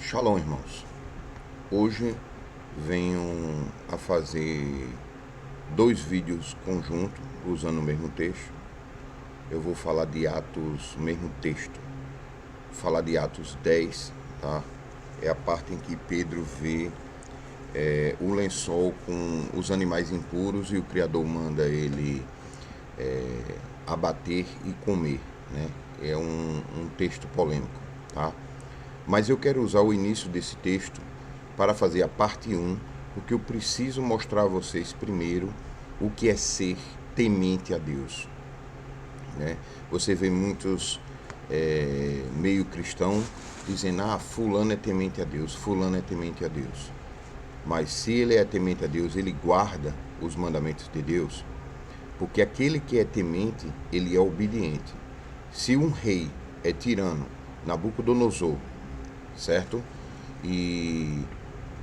Shalom, irmãos. Hoje venho a fazer 2 vídeos conjuntos usando o mesmo texto. Eu vou falar de Atos, mesmo texto. Vou falar de Atos 10, tá? É a parte em que Pedro vê o lençol com os animais impuros e o Criador manda ele abater e comer, né? É um texto polêmico, tá? Mas eu quero usar o início desse texto para fazer a parte 1, porque eu preciso mostrar a vocês primeiro o que é ser temente a Deus, né? Você vê muitos meio cristão dizendo, fulano é temente a Deus, fulano é temente a Deus. Mas se ele é temente a Deus, ele guarda os mandamentos de Deus, porque aquele que é temente, ele é obediente. Se um rei é tirano, Nabucodonosor, certo? E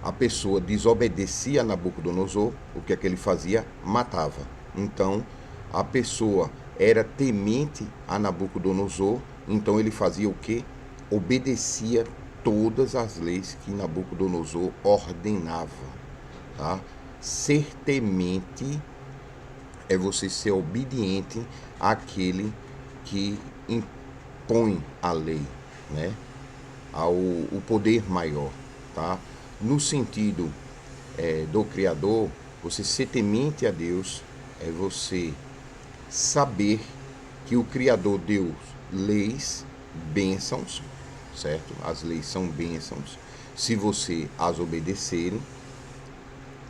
a pessoa desobedecia a Nabucodonosor, o que é que ele fazia? Matava. Então, a pessoa era temente a Nabucodonosor, então ele fazia o quê? Obedecia todas as leis que Nabucodonosor ordenava, tá? Ser temente é você ser obediente àquele que impõe a lei, né? O poder maior, tá? No sentido do Criador, você ser temente a Deus é você saber que o Criador deu leis, bênçãos, certo? As leis são bênçãos, se você as obedecerem,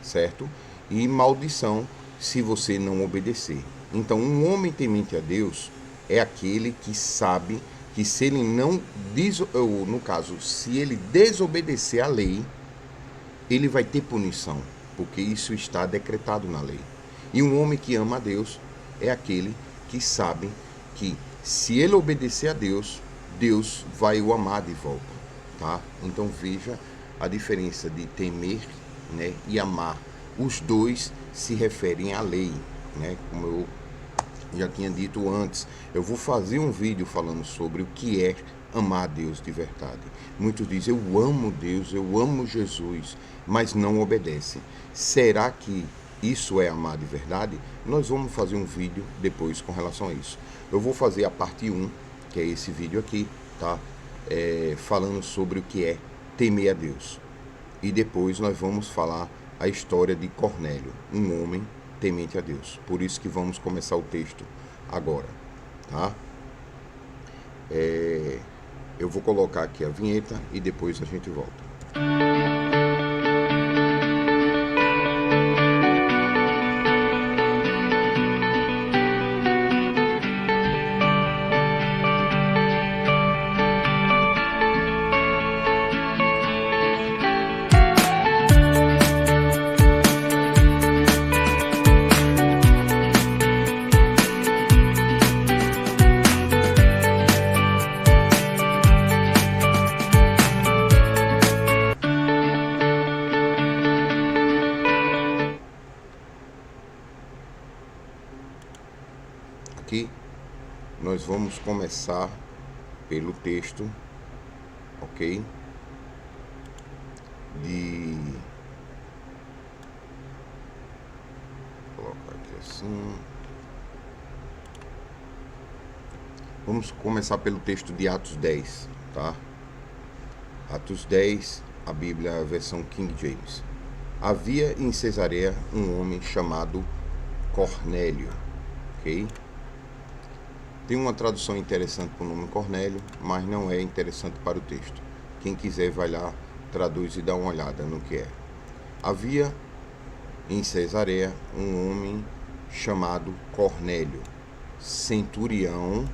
certo? E maldição, se você não obedecer. Então, um homem temente a Deus é aquele que sabe que se ele não, no caso, se ele desobedecer a lei, ele vai ter punição, porque isso está decretado na lei. E um homem que ama a Deus é aquele que sabe que se ele obedecer a Deus, Deus vai o amar de volta, tá? Então veja a diferença de temer, né, e amar. Os dois se referem à lei, né? Como eu já tinha dito antes, eu vou fazer um vídeo falando sobre o que é amar Deus de verdade. Muitos dizem, eu amo Deus, eu amo Jesus, mas não obedecem. Será que isso é amar de verdade? Nós vamos fazer um vídeo depois com relação a isso. Eu vou fazer a parte 1, que é esse vídeo aqui, tá? Falando sobre o que é temer a Deus. E depois nós vamos falar a história de Cornélio, um homem temente a Deus. Por isso que vamos começar o texto agora, tá? Eu vou colocar aqui a vinheta e depois a gente volta. Aqui nós vamos começar pelo texto, ok? Vou colocar aqui assim. Vamos começar pelo texto de Atos 10, tá? Atos 10, a Bíblia, a versão King James. Havia em Cesareia um homem chamado Cornélio, ok? Tem uma tradução interessante para o nome Cornélio, mas não é interessante para o texto. Quem quiser vai lá, traduz e dá uma olhada no que é. Havia em Cesareia um homem chamado Cornélio, centurião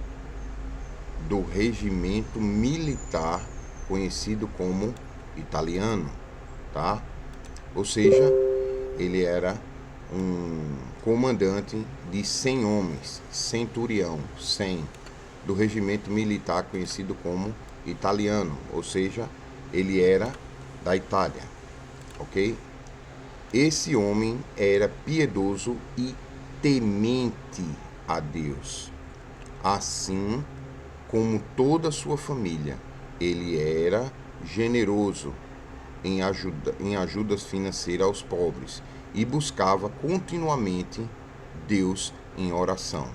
do regimento militar conhecido como italiano, tá? Ou seja, ele era um comandante de 100 homens, centurião, 100, do regimento militar conhecido como italiano, ou seja, ele era da Itália, ok? Esse homem era piedoso e temente a Deus, assim como toda a sua família. Ele era generoso em ajudas financeiras aos pobres e buscava continuamente Deus em oração.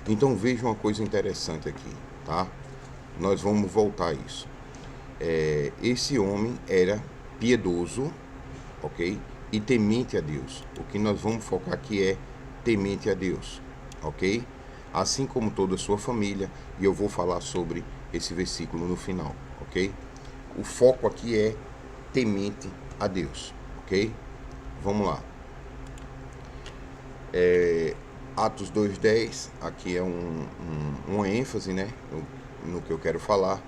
Então veja uma coisa interessante aqui, tá? Nós vamos voltar a isso. Esse homem era piedoso, ok? E temente a Deus. O que nós vamos focar aqui é temente a Deus, ok? Assim como toda a sua família, e eu vou falar sobre esse versículo no final, ok? O foco aqui é temente a Deus, ok? Vamos lá. Atos 2:10, aqui é uma ênfase, né, no que eu quero falar.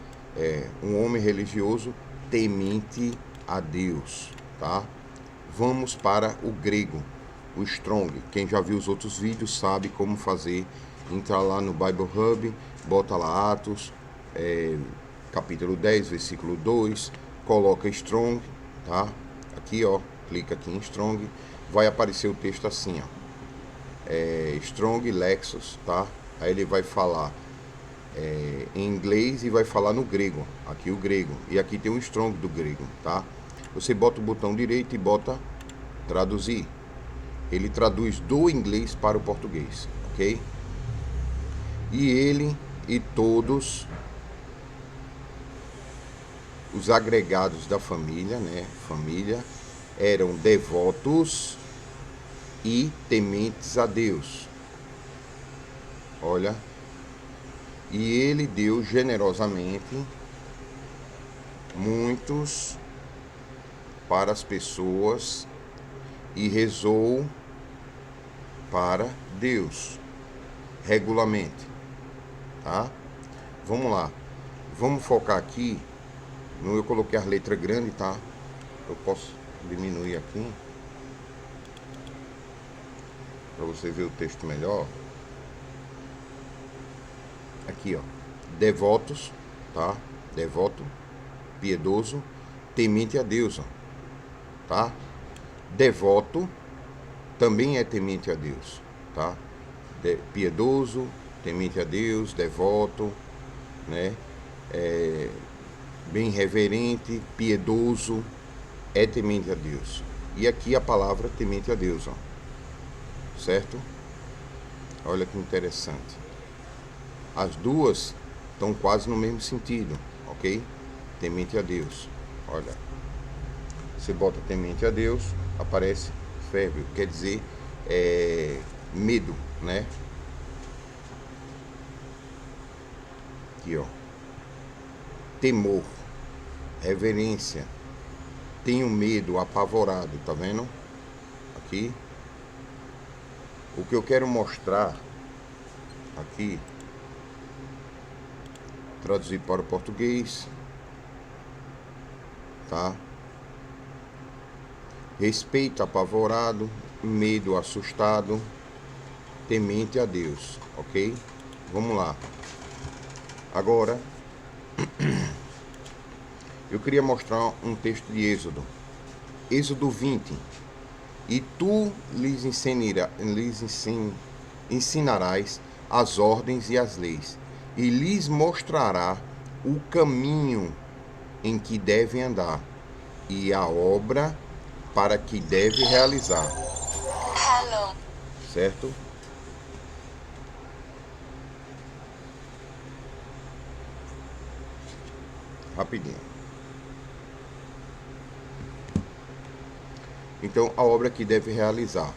Um homem religioso temente a Deus, tá? Vamos para o grego, o Strong. Quem já viu os outros vídeos sabe como fazer. Entra lá no Bible Hub, bota lá Atos, capítulo 10, versículo 2, coloca Strong, tá? Aqui, ó, clica aqui em Strong, vai aparecer o texto assim, ó. Strong Lexus, tá? Aí ele vai falar em inglês e vai falar no grego, aqui o grego, e aqui tem o Strong do grego, tá? Você bota o botão direito e bota traduzir. Ele traduz do inglês para o português, ok? E ele e todos os agregados da família, né? Família, eram devotos e tementes a Deus. Olha, e ele deu generosamente muitos para as pessoas e rezou para Deus regularmente, tá? Vamos lá, vamos focar aqui. Eu coloquei as letras grandes, tá? Eu posso diminuir aqui para você ver o texto melhor. Aqui, ó, devotos, tá? Devoto, piedoso, temente a Deus, ó, tá? Devoto também é temente a Deus, tá? Piedoso, temente a Deus, devoto, né? Bem reverente, piedoso, é temente a Deus. E aqui a palavra temente a Deus, ó, certo? Olha que interessante. As duas estão quase no mesmo sentido, ok? Temente a Deus. Olha, você bota temente a Deus, aparece férveo, quer dizer medo, né? Aqui, ó, temor, reverência, tenho medo, apavorado, tá vendo? Aqui, o que eu quero mostrar aqui, traduzir para o português, tá? Respeito, apavorado, medo, assustado, temente a Deus, ok? Vamos lá. Agora, eu queria mostrar um texto de Êxodo. Êxodo 20. E tu lhes ensinarás as ordens e as leis, e lhes mostrará o caminho em que devem andar, e a obra para que deve realizar. Hello. Certo? Rapidinho. Então, a obra que deve realizar.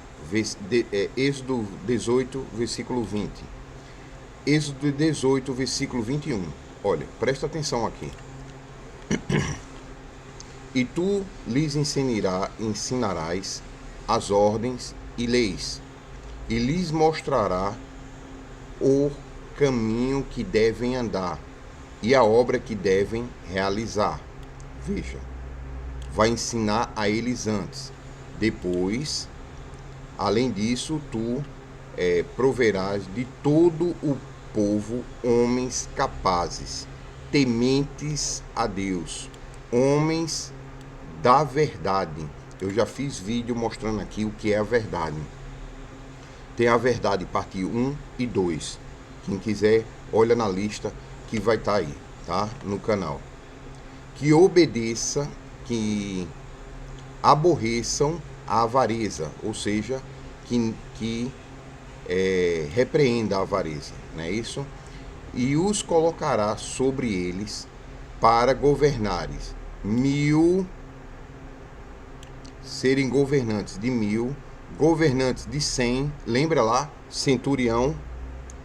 Êxodo 18, versículo 20. Êxodo 18, versículo 21. Olha, presta atenção aqui. E tu lhes ensinarás as ordens e leis, e lhes mostrará o caminho que devem andar, e a obra que devem realizar. Veja, vai ensinar a eles antes. Depois, além disso, tu proverás de todo o povo homens capazes, tementes a Deus, homens da verdade. Eu já fiz vídeo mostrando aqui o que é a verdade. Tem a verdade, parte 1 e 2. Quem quiser, olha na lista que vai estar aí, tá? No canal. que obedeça, que aborreçam a avareza, ou seja, que repreenda a avareza, não é isso? E os colocará sobre eles para governares 1000, serem governantes de 1000, governantes de 100, lembra lá, centurião,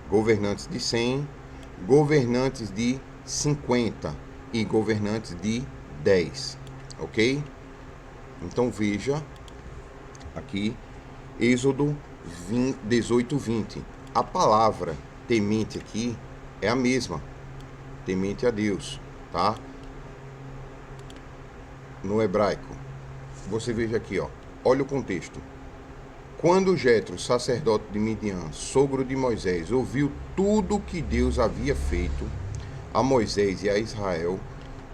governantes de 100, governantes de 50 e governantes de 10, ok? Então veja aqui, Êxodo 18, 20. A palavra temente aqui é a mesma, temente a Deus, tá? No hebraico. Você veja aqui, ó. Olha o contexto. Quando Jetro, sacerdote de Midian, sogro de Moisés, ouviu tudo que Deus havia feito a Moisés e a Israel,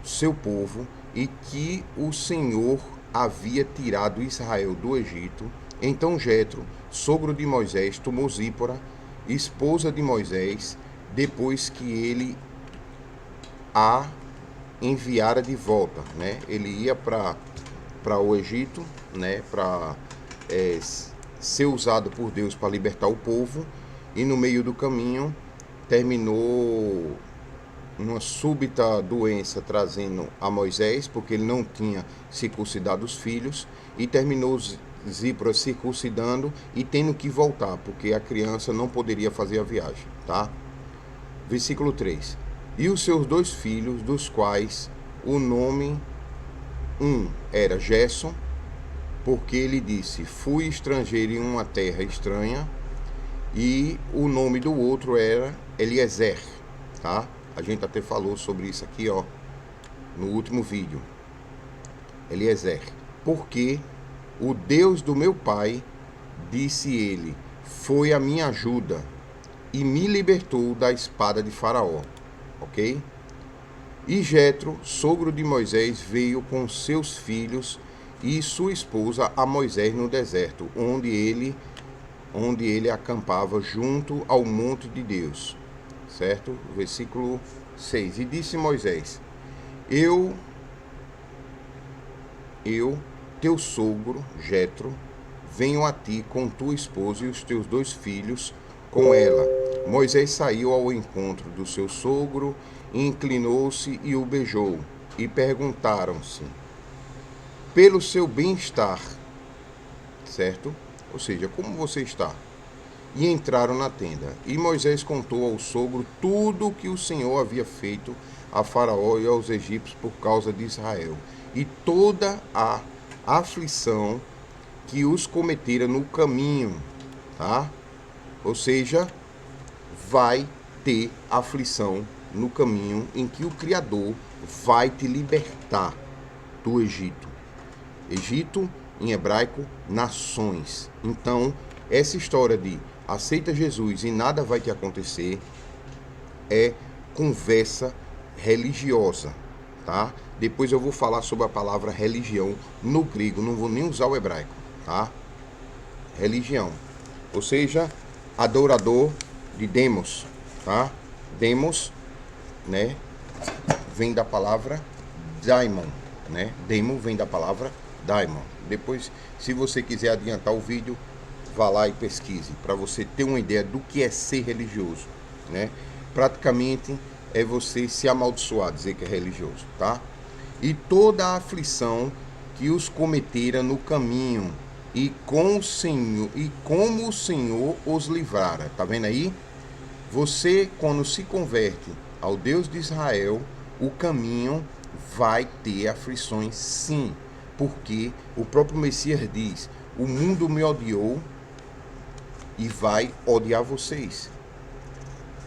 seu povo, e que o Senhor havia tirado Israel do Egito, então Jetro, sogro de Moisés, tomou Zípora, esposa de Moisés, depois que ele a enviara de volta, né? Ele ia para o Egito, né? Para ser usado por Deus para libertar o povo, e no meio do caminho terminou uma súbita doença trazendo a Moisés, porque ele não tinha circuncidado os filhos, e terminou Zípora circuncidando e tendo que voltar, porque a criança não poderia fazer a viagem, tá? Versículo 3. E os seus 2 filhos, dos quais o nome um era Gerson, porque ele disse, fui estrangeiro em uma terra estranha, e o nome do outro era Eliezer, tá? A gente até falou sobre isso aqui, ó, no último vídeo. Eliezer, porque o Deus do meu pai, disse ele, foi a minha ajuda e me libertou da espada de Faraó, ok? E Jetro, sogro de Moisés, veio com seus filhos e sua esposa a Moisés no deserto, onde ele acampava junto ao monte de Deus, certo? Versículo 6. E disse Moisés, eu, teu sogro, Jetro, venho a ti com tua esposa e os teus 2 filhos com ela. Moisés saiu ao encontro do seu sogro, inclinou-se e o beijou. E perguntaram-se pelo seu bem-estar, certo? Ou seja, como você está? E entraram na tenda. E Moisés contou ao sogro tudo o que o Senhor havia feito a Faraó e aos egípcios por causa de Israel, e toda a aflição que os cometera no caminho, tá? Ou seja, vai ter aflição no caminho em que o Criador vai te libertar do Egito. Egito, em hebraico, nações. Então, essa história de aceita Jesus e nada vai te acontecer é conversa religiosa, tá? Depois eu vou falar sobre a palavra religião no grego, não vou nem usar o hebraico, tá? Religião, ou seja, adorador de demos, tá? Demos, né, vem da palavra daimon, né? Demo vem da palavra daimon. Depois, se você quiser adiantar o vídeo, vá lá e pesquise, para você ter uma ideia do que é ser religioso, né? Praticamente é você se amaldiçoar, dizer que é religioso, tá? E toda a aflição que os cometera no caminho, e com o Senhor, e como o Senhor os livrara. Tá vendo aí? Você, quando se converte ao Deus de Israel, o caminho vai ter aflições, sim, porque o próprio Messias diz, o mundo me odiou e vai odiar vocês.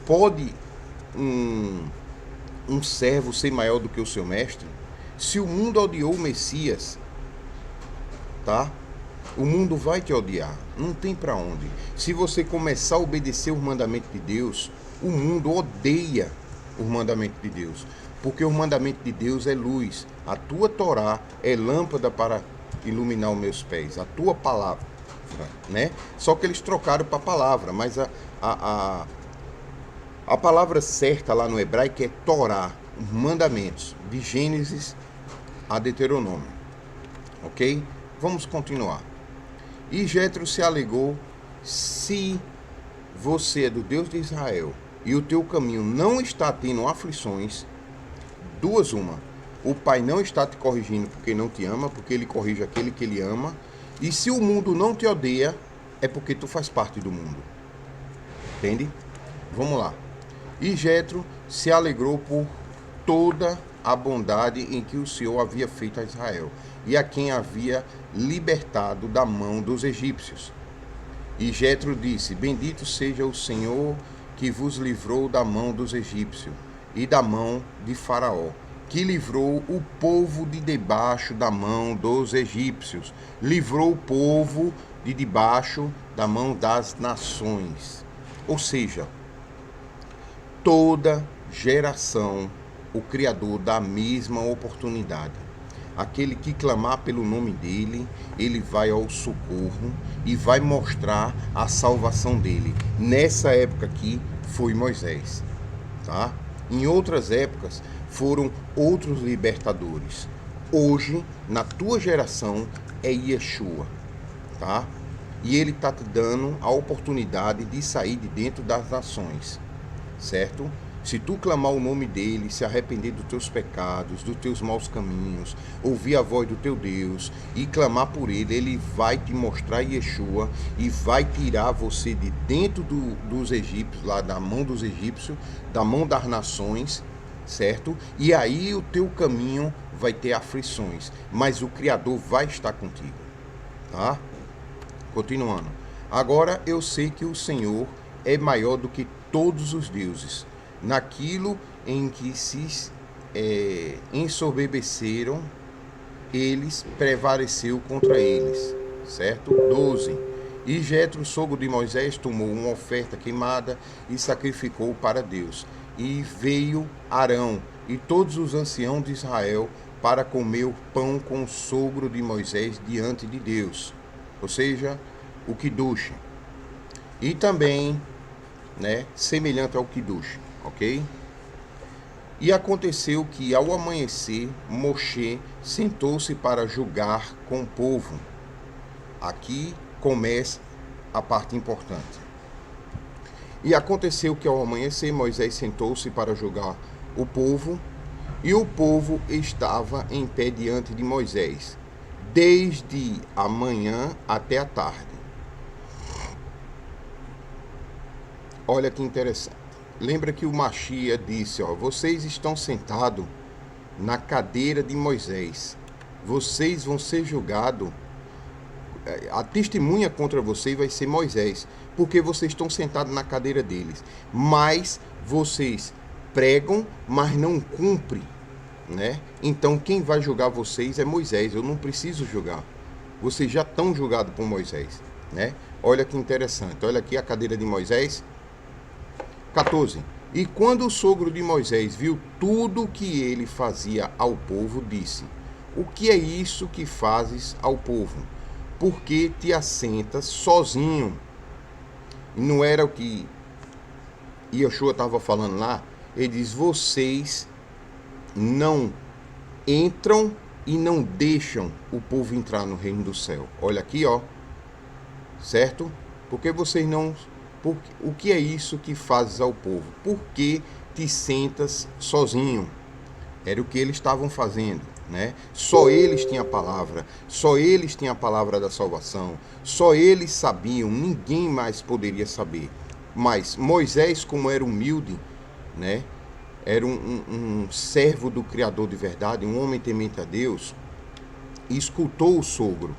Pode um servo ser maior do que o seu mestre? Se o mundo odiou o Messias, tá? O mundo vai te odiar, não tem para onde. Se você começar a obedecer o mandamento de Deus, o mundo odeia o mandamento de Deus, porque o mandamento de Deus é luz. A tua Torá é lâmpada para iluminar os meus pés, a tua palavra, né? Só que eles trocaram para a palavra, mas a palavra certa lá no hebraico é Torá, mandamentos, de Gênesis a Deuteronômio. Ok? Vamos continuar. E Jetro se alegou: se você é do Deus de Israel e o teu caminho não está tendo aflições, duas uma. O pai não está te corrigindo porque não te ama, porque ele corrige aquele que ele ama. E se o mundo não te odeia, é porque tu faz parte do mundo. Entende? Vamos lá. E Jetro se alegrou por toda a bondade em que o Senhor havia feito a Israel, e a quem havia libertado da mão dos egípcios. E Jetro disse: bendito seja o Senhor que vos livrou da mão dos egípcios e da mão de Faraó, que livrou o povo de debaixo da mão dos egípcios, livrou o povo de debaixo da mão das nações. Ou seja, toda geração o Criador dá a mesma oportunidade. Aquele que clamar pelo nome dele, ele vai ao socorro e vai mostrar a salvação dele. Nessa época aqui foi Moisés, tá? Em outras épocas foram outros libertadores. Hoje, na tua geração, é Yeshua, tá? E ele está te dando a oportunidade de sair de dentro das nações, certo? Se tu clamar o nome dele, se arrepender dos teus pecados, dos teus maus caminhos, ouvir a voz do teu Deus e clamar por ele, ele vai te mostrar Yeshua e vai tirar você de dentro dos egípcios, lá da mão dos egípcios, da mão das nações, certo? E aí o teu caminho vai ter aflições, mas o Criador vai estar contigo, tá? Continuando. Agora eu sei que o Senhor é maior do que todos os deuses. Naquilo em que se ensoberbeceram, eles prevaleceu contra eles. Certo? 12. E Jetro, sogro de Moisés, tomou uma oferta queimada e sacrificou para Deus. E veio Arão e todos os anciãos de Israel para comer o pão com o sogro de Moisés diante de Deus. Ou seja, o Kiddush. E também, semelhante ao Kiddush. Ok? E aconteceu que, ao amanhecer, Moshe sentou-se para julgar com o povo. Aqui começa a parte importante. E aconteceu que, ao amanhecer, Moisés sentou-se para julgar o povo, e o povo estava em pé diante de Moisés, desde a manhã até a tarde. Olha que interessante. Lembra que o Machia disse, vocês estão sentados na cadeira de Moisés. Vocês vão ser julgados. A testemunha contra vocês vai ser Moisés, porque vocês estão sentados na cadeira deles. Mas vocês pregam, mas não cumprem, né? Então quem vai julgar vocês é Moisés. Eu não preciso julgar. Vocês já estão julgados por Moisés, né? Olha que interessante. Olha aqui a cadeira de Moisés. 14. E quando o sogro de Moisés viu tudo o que ele fazia ao povo, disse: o que é isso que fazes ao povo? Por que te assentas sozinho? E não era o que Yeshua estava falando lá? Ele diz: vocês não entram e não deixam o povo entrar no reino do céu. Olha aqui, certo? Porque vocês não... O que é isso que fazes ao povo? Por que te sentas sozinho? Era o que eles estavam fazendo, né? Só eles tinham a palavra, só eles tinham a palavra da salvação, só eles sabiam, ninguém mais poderia saber. Mas Moisés, como era humilde, né? Era um servo do Criador de verdade, um homem temente a Deus, escutou o sogro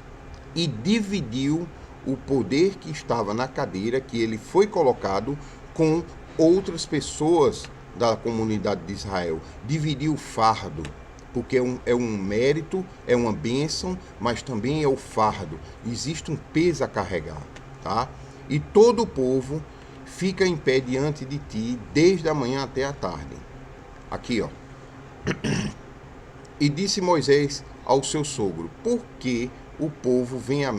e dividiu o poder que estava na cadeira que ele foi colocado com outras pessoas da comunidade de Israel. Dividiu o fardo, porque é um mérito, é uma bênção, mas também é o fardo. Existe um peso a carregar, tá? E todo o povo fica em pé diante de ti, desde a manhã até a tarde. Aqui, E disse Moisés ao seu sogro: por que o povo vem a...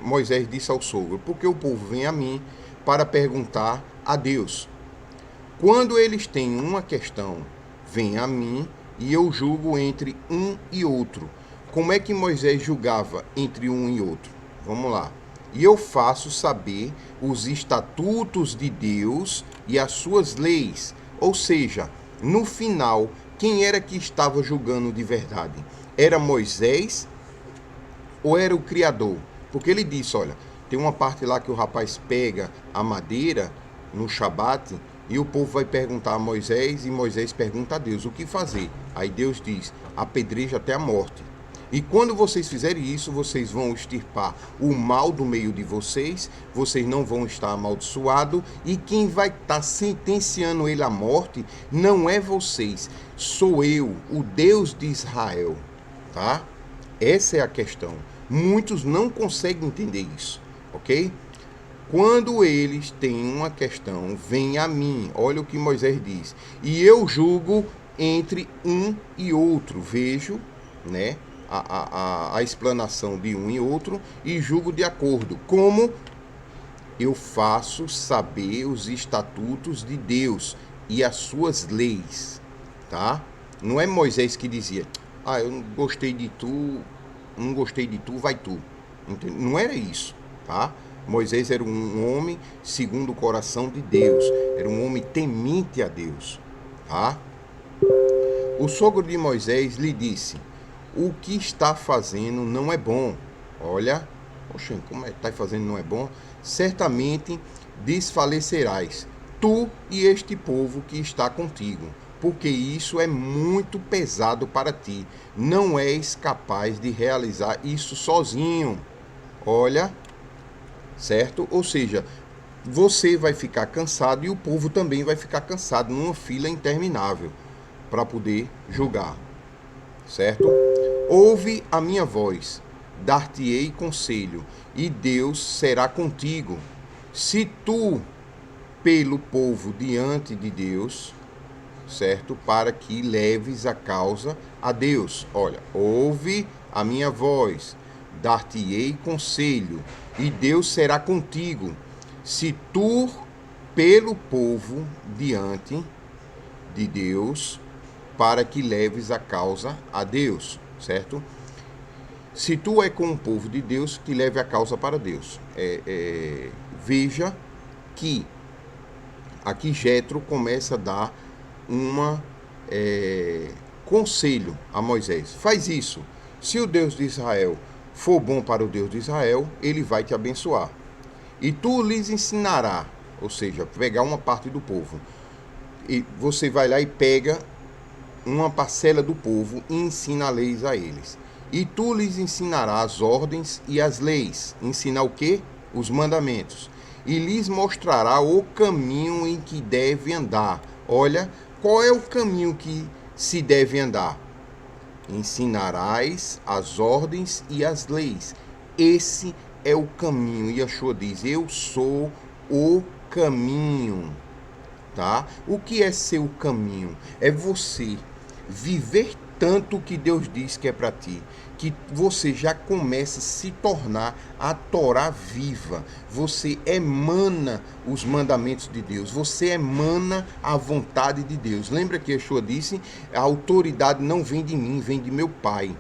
Moisés disse ao sogro: porque o povo vem a mim para perguntar a Deus. Quando eles têm uma questão, vem a mim e eu julgo entre um e outro. Como é que Moisés julgava entre um e outro? Vamos lá. E eu faço saber os estatutos de Deus e as suas leis. Ou seja, no final, quem era que estava julgando de verdade? Era Moisés ou era o Criador? Porque ele disse, olha, tem uma parte lá que o rapaz pega a madeira no Shabat e o povo vai perguntar a Moisés e Moisés pergunta a Deus o que fazer. Aí Deus diz, apedreja até a morte. E quando vocês fizerem isso, vocês vão extirpar o mal do meio de vocês, vocês não vão estar amaldiçoados, e quem vai estar sentenciando ele à morte não é vocês, sou eu, o Deus de Israel, tá? Essa é a questão. Muitos não conseguem entender isso, ok? Quando eles têm uma questão, vem a mim, olha o que Moisés diz, e eu julgo entre um e outro, vejo, né? A explanação de um e outro e julgo de acordo. Como eu faço saber os estatutos de Deus e as suas leis, tá? Não é Moisés que dizia, eu não gostei de tu, vai tu. Não era isso, tá? Moisés era um homem segundo o coração de Deus, era um homem temente a Deus, tá? O sogro de Moisés lhe disse, o que está fazendo não é bom. Olha, poxa, como é que está fazendo não é bom? Certamente desfalecerás, tu e este povo que está contigo, porque isso é muito pesado para ti. Não és capaz de realizar isso sozinho. Olha, certo? Ou seja, você vai ficar cansado e o povo também vai ficar cansado numa fila interminável para poder julgar, certo? Ouve a minha voz, dar-te-ei conselho, e Deus será contigo. Se tu, pelo povo diante de Deus, certo? Para que leves a causa a Deus. Olha, ouve a minha voz, dar-te-ei conselho, e Deus será contigo. Se tu, pelo povo diante de Deus, para que leves a causa a Deus, certo? Se tu é com o povo de Deus, que leve a causa para Deus. Veja que aqui Jetro começa a dar uma conselho a Moisés. Faz isso. Se o Deus de Israel for bom para o Deus de Israel, ele vai te abençoar. E tu lhes ensinará, ou seja, pegar uma parte do povo. E você vai lá e pega uma parcela do povo e ensina leis a eles. E tu lhes ensinarás as ordens e as leis. Ensinar o quê? Os mandamentos. E lhes mostrará o caminho em que deve andar. Olha, qual é o caminho que se deve andar? Ensinarás as ordens e as leis. Esse é o caminho. E Yeshua diz, eu sou o caminho. Tá? O que é ser o caminho? É você viver tanto o que Deus diz que é para ti, que você já começa a se tornar a Torá viva. Você emana os mandamentos de Deus, você emana a vontade de Deus. Lembra que Yeshua disse, a autoridade não vem de mim, vem de meu Pai.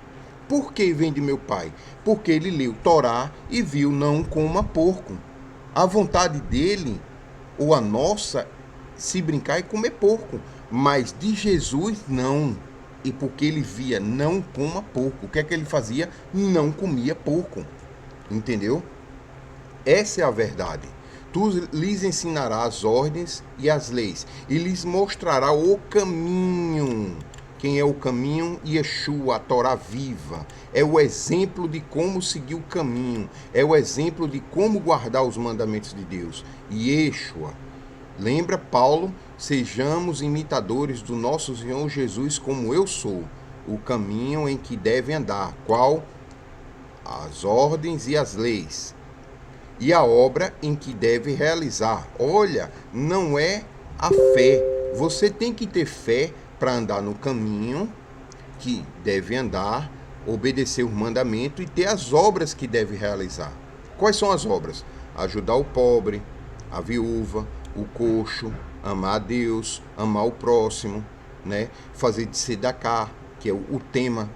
Por que vem de meu Pai? Porque ele leu Torá e viu, não coma porco. A vontade dele, ou a nossa, se brincar é comer porco, mas de Jesus não. E porque ele via, não coma porco. O que é que ele fazia? Não comia porco. Entendeu? Essa é a verdade. Tu lhes ensinarás as ordens e as leis, e lhes mostrará o caminho. Quem é o caminho? Yeshua, a Torá viva. É o exemplo de como seguir o caminho. É o exemplo de como guardar os mandamentos de Deus. Yeshua. Lembra Paulo? Sejamos imitadores do nosso Senhor Jesus como eu sou. O caminho em que deve andar. Qual? As ordens e as leis. E a obra em que deve realizar. Olha, não é a fé. Você tem que ter fé para andar no caminho que deve andar, obedecer o mandamento e ter as obras que deve realizar. Quais são as obras? Ajudar o pobre, a viúva, o coxo, amar a Deus, amar o próximo, né? Fazer de Sedaká, que é o tema,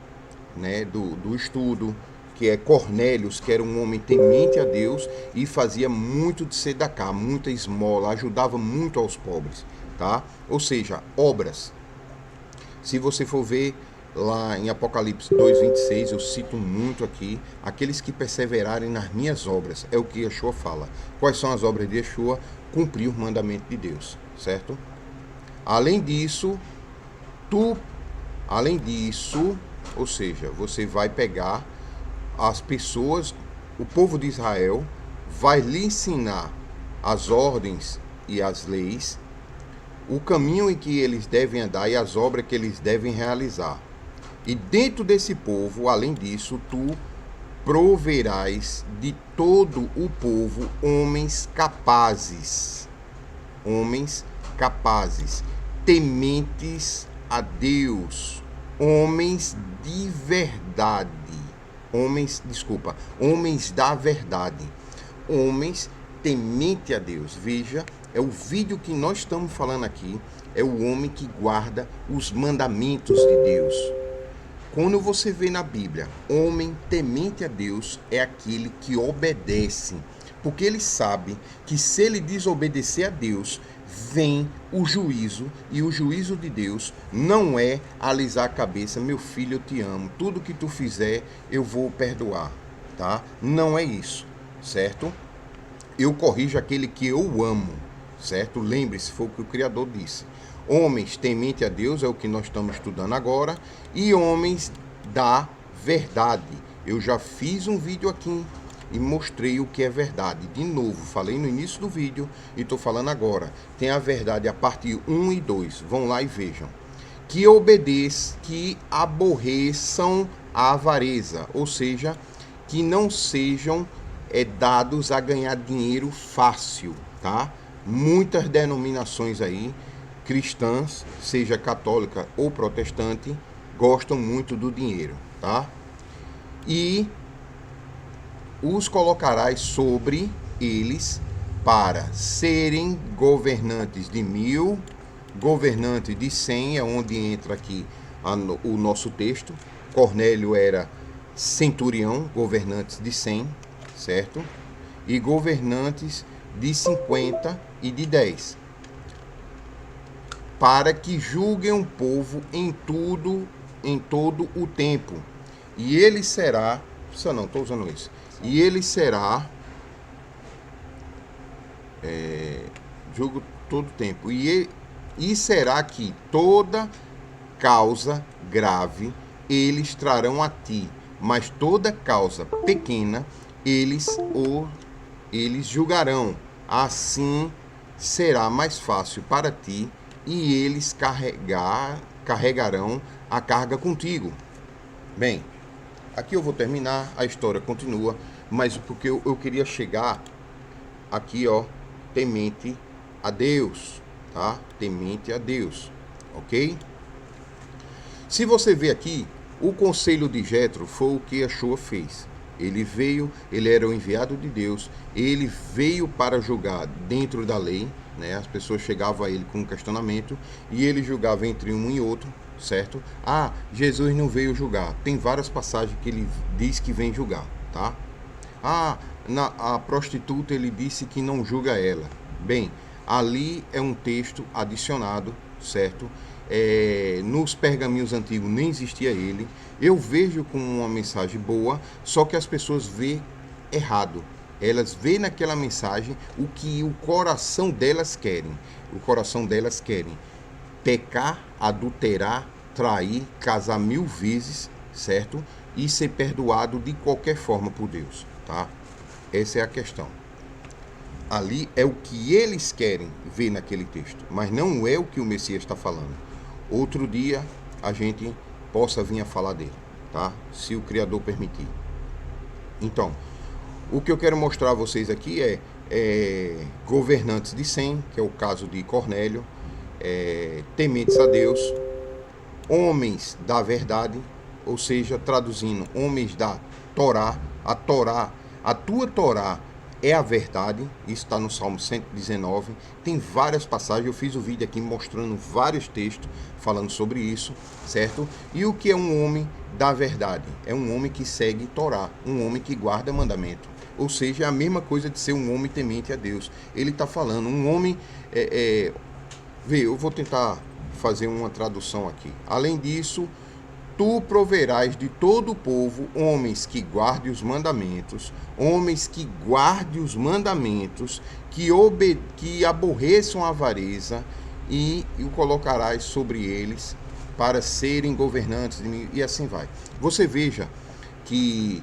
né, do estudo, que é Cornélios, que era um homem temente a Deus e fazia muito de Sedaká, muita esmola, ajudava muito aos pobres, tá? Ou seja, obras. Se você for ver lá em Apocalipse 2:26, eu cito muito aqui, aqueles que perseverarem nas minhas obras, é o que Yeshua fala. Quais são as obras de Yeshua? Cumprir o mandamento de Deus, certo? Além disso, ou seja, você vai pegar as pessoas, o povo de Israel, vai lhe ensinar as ordens e as leis, o caminho em que eles devem andar e as obras que eles devem realizar. E dentro desse povo, além disso, tu proverás de todo o povo homens capazes, tementes a Deus, homens de verdade, homens da verdade, homens temente a Deus. Veja, é o vídeo que nós estamos falando aqui, é o homem que guarda os mandamentos de Deus. Quando você vê na Bíblia, homem temente a Deus é aquele que obedece, porque ele sabe que se ele desobedecer a Deus, vem o juízo, e o juízo de Deus não é alisar a cabeça, meu filho, eu te amo, tudo que tu fizer eu vou perdoar, tá? Não é isso, certo? Eu corrijo aquele que eu amo, certo? Lembre-se, foi o que o Criador disse. Homens temente a Deus é o que nós estamos estudando agora, e homens da verdade. Eu já fiz um vídeo aqui e mostrei o que é verdade. De novo, falei no início do vídeo e estou falando agora. Tem a verdade a parte 1 e 2. Vão lá e vejam. Que obedeçam, que aborreçam a avareza, ou seja, que não sejam dados a ganhar dinheiro fácil, tá? Muitas denominações aí, cristãs, seja católica ou protestante, gostam muito do dinheiro, tá? E os colocarás sobre eles para serem governantes de 1000, governantes de 100, é onde entra aqui o nosso texto. Cornélio era centurião, governantes de 100, certo? E governantes de 50 e de 10. Para que julguem o povo em todo o tempo. E ele será... não, estou usando isso. E ele será... julgo todo o tempo. E será que toda causa grave eles trarão a ti, mas toda causa pequena eles julgarão. Assim será mais fácil para ti, e eles carregarão a carga contigo. Bem, aqui eu vou terminar, a história continua, mas porque eu queria chegar aqui, ó, temente a Deus, tá? Temente a Deus, ok? Se você ver aqui, o conselho de Jetro foi o que Yeshua fez. Ele veio, ele era o enviado de Deus, ele veio para julgar dentro da lei, né? As pessoas chegavam a ele com um questionamento e ele julgava entre um e outro, certo? Ah, Jesus não veio julgar. Tem várias passagens que ele diz que vem julgar, tá? Ah, a prostituta ele disse que não julga ela. Bem, ali é um texto adicionado, certo? Nos pergaminhos antigos nem existia ele. Eu vejo como uma mensagem boa, só que as pessoas veem errado. Elas veem naquela mensagem o que o coração delas querem. O coração delas querem pecar, adulterar, trair, casar 1000 vezes, certo? E ser perdoado de qualquer forma por Deus, tá? Essa é a questão. Ali é o que eles querem ver naquele texto, mas não é o que o Messias está falando. Outro dia a gente possa vir a falar dele, tá? Se o Criador permitir. Então, o que eu quero mostrar a vocês aqui é governantes de 100, que é o caso de Cornélio, tementes a Deus, homens da verdade, ou seja, traduzindo, homens da Torá. A Torá, a tua Torá é a verdade. Isso está no Salmo 119. Tem várias passagens. Eu fiz o vídeo aqui mostrando vários textos falando sobre isso, certo? E o que é um homem da verdade? É um homem que segue Torá, um homem que guarda mandamento. Ou seja, é a mesma coisa de ser um homem temente a Deus. Ele está falando, um homem... Vê, eu vou tentar fazer uma tradução aqui. Além disso, tu proverás de todo o povo homens que guardem os mandamentos, que aborreçam a avareza, e o colocarás sobre eles para serem governantes de mim, e assim vai. Você veja que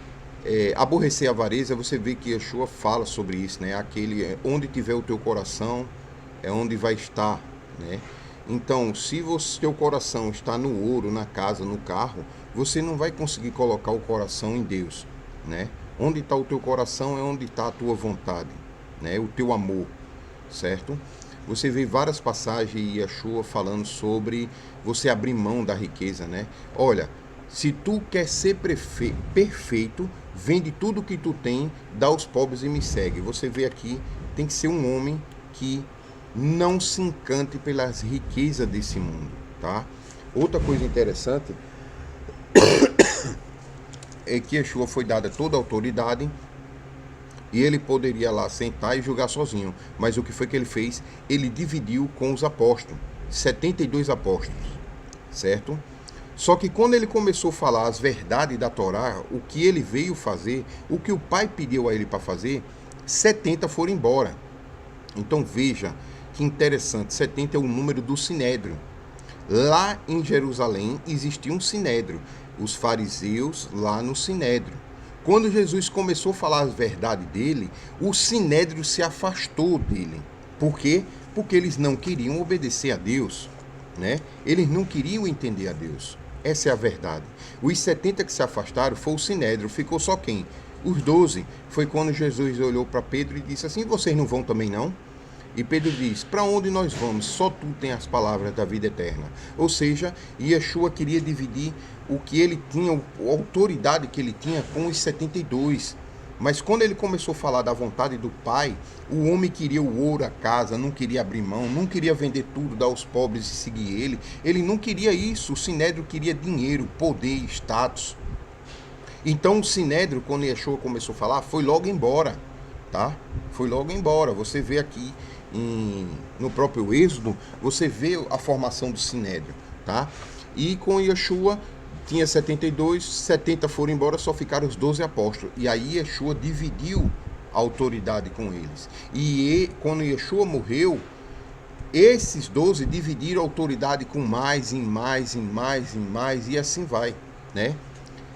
aborrecer a avareza, você vê que Yeshua fala sobre isso, né? Aquele onde tiver o teu coração é onde vai estar, né? Então, se teu coração está no ouro, na casa, no carro, você não vai conseguir colocar o coração em Deus, né? Onde está o teu coração é onde está a tua vontade, né? O teu amor, certo? Você vê várias passagens em Yeshua falando sobre você abrir mão da riqueza, né? Olha, se tu quer ser perfeito, vende tudo que tu tem, dá aos pobres e me segue. Você vê aqui, tem que ser um homem que não se encante pelas riquezas desse mundo, tá? Outra coisa interessante é que Yeshua foi dada toda a autoridade e ele poderia lá sentar e julgar sozinho. Mas o que foi que ele fez? Ele dividiu com os apóstolos, 72 apóstolos, certo? Só que quando ele começou a falar as verdades da Torá, o que ele veio fazer, o que o pai pediu a ele para fazer, 70 foram embora. Então veja que interessante, 70 é o número do Sinédrio. Lá em Jerusalém existia um Sinédrio, os fariseus lá no Sinédrio. Quando Jesus começou a falar as verdades dele, o Sinédrio se afastou dele. Por quê? Porque eles não queriam obedecer a Deus, né? Eles não queriam entender a Deus. Essa é a verdade. Os 70 que se afastaram foi o Sinédrio, ficou só quem? Os 12. Foi quando Jesus olhou para Pedro e disse assim, vocês não vão também não? E Pedro diz, para onde nós vamos? Só tu tem as palavras da vida eterna. Ou seja, Yeshua queria dividir o que ele tinha, a autoridade que ele tinha com os 72. Mas quando ele começou a falar da vontade do Pai, o homem queria o ouro, a casa, não queria abrir mão, não queria vender tudo, dar aos pobres e seguir ele. Ele não queria isso, o Sinédrio queria dinheiro, poder, status. Então o Sinédrio, quando Yeshua começou a falar, foi logo embora, tá? Foi logo embora. Você vê aqui no próprio Êxodo, você vê a formação do Sinédrio, tá? E com Yeshua tinha 72, 70 foram embora, só ficaram os 12 apóstolos. E aí Yeshua dividiu a autoridade com eles. E quando Yeshua morreu, esses 12 dividiram a autoridade com mais, e assim vai, né?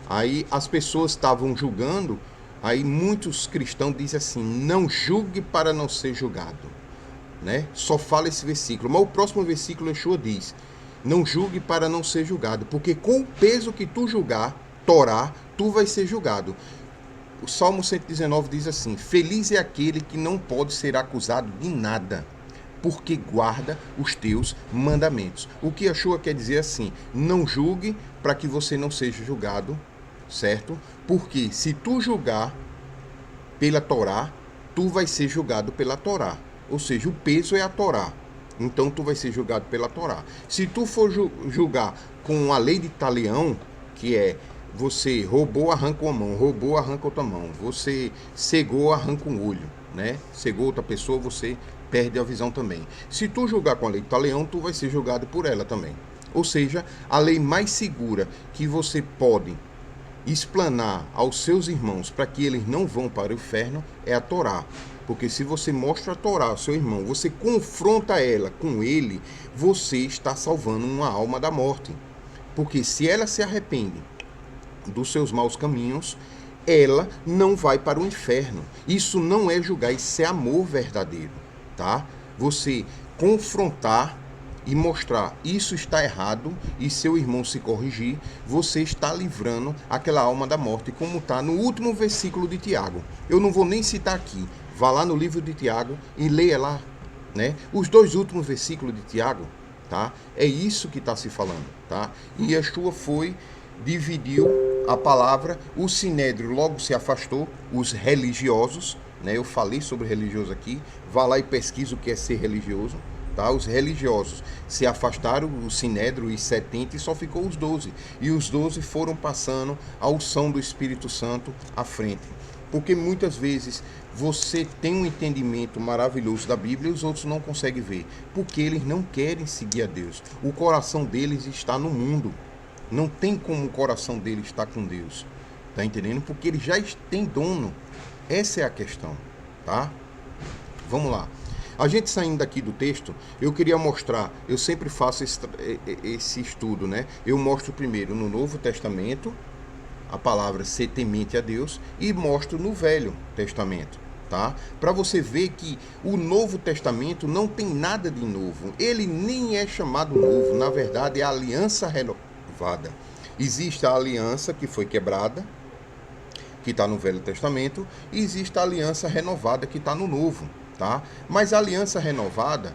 Aí as pessoas estavam julgando, aí muitos cristãos dizem assim, não julgue para não ser julgado, né? Só fala esse versículo, mas o próximo versículo Yeshua diz, não julgue para não ser julgado, porque com o peso que tu julgar, Torá, tu vai ser julgado. O Salmo 119 diz assim, feliz é aquele que não pode ser acusado de nada, porque guarda os teus mandamentos. O que Yeshua quer dizer assim, não julgue para que você não seja julgado, certo? Porque se tu julgar pela Torá, tu vai ser julgado pela Torá. Ou seja, o peso é a Torá. Então tu vai ser julgado pela Torá. Se tu for julgar com a lei de talião, que é você roubou, arranca uma mão, roubou, arranca outra mão, você cegou, arranca um olho, né? Cegou outra pessoa, você perde a visão também. Se tu julgar com a lei de talião, tu vai ser julgado por ela também. Ou seja, a lei mais segura que você pode explanar aos seus irmãos para que eles não vão para o inferno é a Torá. Porque se você mostra a Torá ao seu irmão, você confronta ela com ele, você está salvando uma alma da morte. Porque se ela se arrepende dos seus maus caminhos, ela não vai para o inferno. Isso não é julgar, isso é amor verdadeiro, tá? Você confrontar e mostrar isso está errado e seu irmão se corrigir, você está livrando aquela alma da morte, como está no último versículo de Tiago. Eu não vou nem citar aqui, vá lá no livro de Tiago e leia lá, né? Os 2 últimos versículos de Tiago, tá? É isso que está se falando, tá? E Yeshua dividiu a palavra, o Sinédrio logo se afastou, os religiosos, né? Eu falei sobre religioso aqui. Vá lá e pesquisa o que é ser religioso. Tá? Os religiosos se afastaram, o Sinédrio, os 70, e só ficou os 12. E os 12 foram passando a unção do Espírito Santo à frente. Porque muitas vezes você tem um entendimento maravilhoso da Bíblia e os outros não conseguem ver. Porque eles não querem seguir a Deus. O coração deles está no mundo. Não tem como o coração deles estar com Deus. Tá entendendo? Porque eles já têm dono. Essa é a questão. Tá? Vamos lá. A gente saindo daqui do texto, eu queria mostrar, eu sempre faço esse estudo, né? Eu mostro primeiro no Novo Testamento a palavra ser temente a Deus e mostro no Velho Testamento, tá? Para você ver que o Novo Testamento não tem nada de novo. Ele nem é chamado novo, na verdade é a aliança renovada. Existe a aliança que foi quebrada, que está no Velho Testamento, e existe a aliança renovada que está no Novo. Tá? Mas a aliança renovada,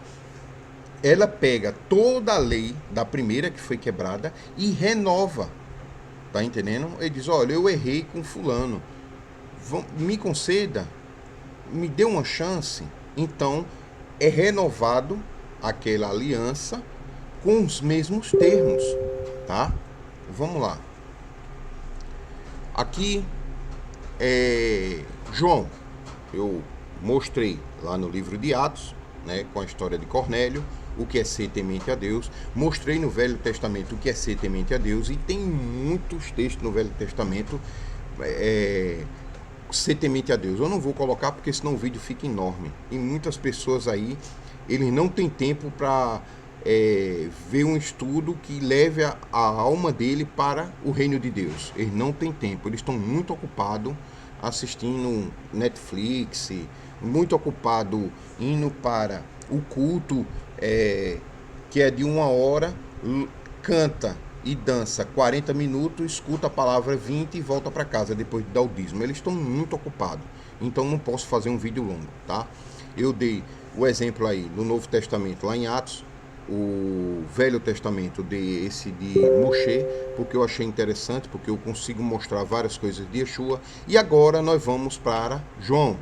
ela pega toda a lei da primeira que foi quebrada e renova, tá entendendo? Ele diz, olha, eu errei com fulano, me conceda, me dê uma chance. Então é renovado aquela aliança com os mesmos termos, tá? Vamos lá. Aqui João, eu mostrei lá no livro de Atos, né, com a história de Cornélio, o que é ser temente a Deus. Mostrei no Velho Testamento o que é ser temente a Deus, e tem muitos textos no Velho Testamento ser temente a Deus. Eu não vou colocar porque senão o vídeo fica enorme. E muitas pessoas aí, eles não têm tempo para ver um estudo que leve a alma dele para o reino de Deus. Eles não têm tempo, eles estão muito ocupados assistindo Netflix, muito ocupado indo para o culto que é de 1 hora, canta e dança 40 minutos, escuta a palavra 20 e volta para casa depois de dar o dízimo. Eles estão muito ocupados, então não posso fazer um vídeo longo, tá? Eu dei o exemplo aí no Novo Testamento, lá em Atos. O Velho Testamento dei esse de Moshe, porque eu achei interessante, porque eu consigo mostrar várias coisas de Yeshua. E agora nós vamos para João,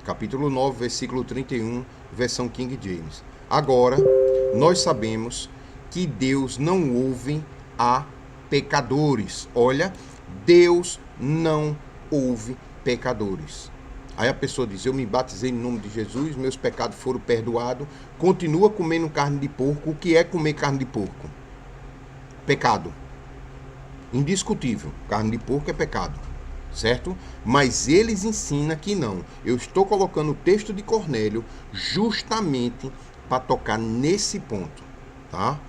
capítulo 9, versículo 31, versão King James. Agora, nós sabemos que Deus não ouve a pecadores. Olha, Deus não ouve pecadores. Aí a pessoa diz, eu me batizei em nome de Jesus, meus pecados foram perdoados, continua comendo carne de porco. O que é comer carne de porco? Pecado. Indiscutível, carne de porco é pecado, certo? Mas eles ensinam que não. Eu estou colocando o texto de Cornélio justamente para tocar nesse ponto, tá?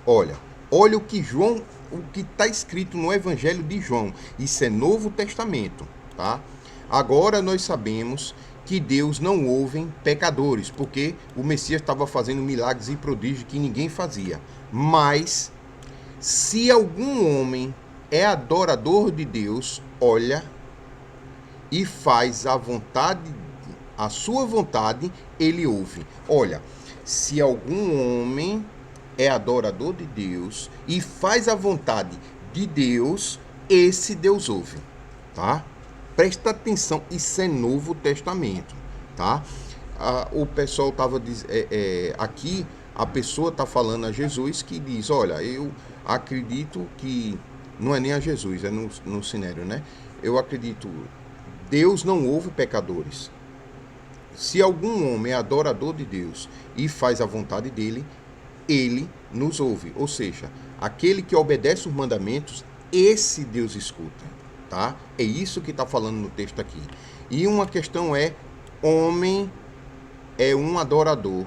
Olha o que João, o que está escrito no Evangelho de João. Isso é Novo Testamento, tá? Agora nós sabemos que Deus não ouve pecadores, porque o Messias estava fazendo milagres e prodígios que ninguém fazia. Mas, se algum homem é adorador de Deus, olha, e faz a sua vontade, ele ouve. Olha, se algum homem é adorador de Deus e faz a vontade de Deus, esse Deus ouve, tá? Presta atenção, isso é Novo Testamento, tá? O pessoal estava aqui, a pessoa está falando a Jesus, que diz, olha, eu acredito que, não é nem a Jesus, é no Sinédrio, né? Eu acredito, Deus não ouve pecadores. Se algum homem é adorador de Deus e faz a vontade dele, ele nos ouve. Ou seja, aquele que obedece os mandamentos, esse Deus escuta. Tá? É isso que está falando no texto aqui. E uma questão é, homem é um adorador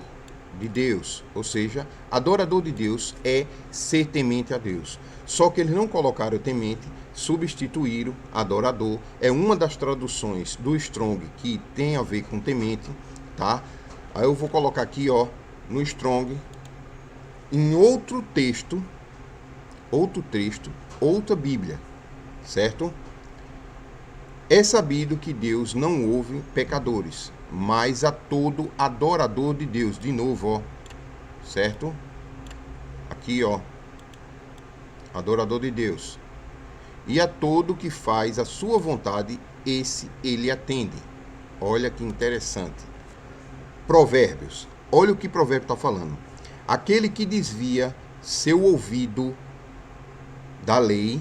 de Deus, ou seja, adorador de Deus é ser temente a Deus. Só que eles não colocaram temente, substituíram adorador. É uma das traduções do Strong que tem a ver com temente, tá? Aí eu vou colocar aqui, ó, no Strong, em outro texto, outra Bíblia, certo? É sabido que Deus não ouve pecadores, mas a todo adorador de Deus. De novo, ó, certo? Aqui, ó, adorador de Deus. E a todo que faz a sua vontade, esse ele atende. Olha que interessante. Provérbios. Olha o que Provérbio está falando. Aquele que desvia seu ouvido da lei,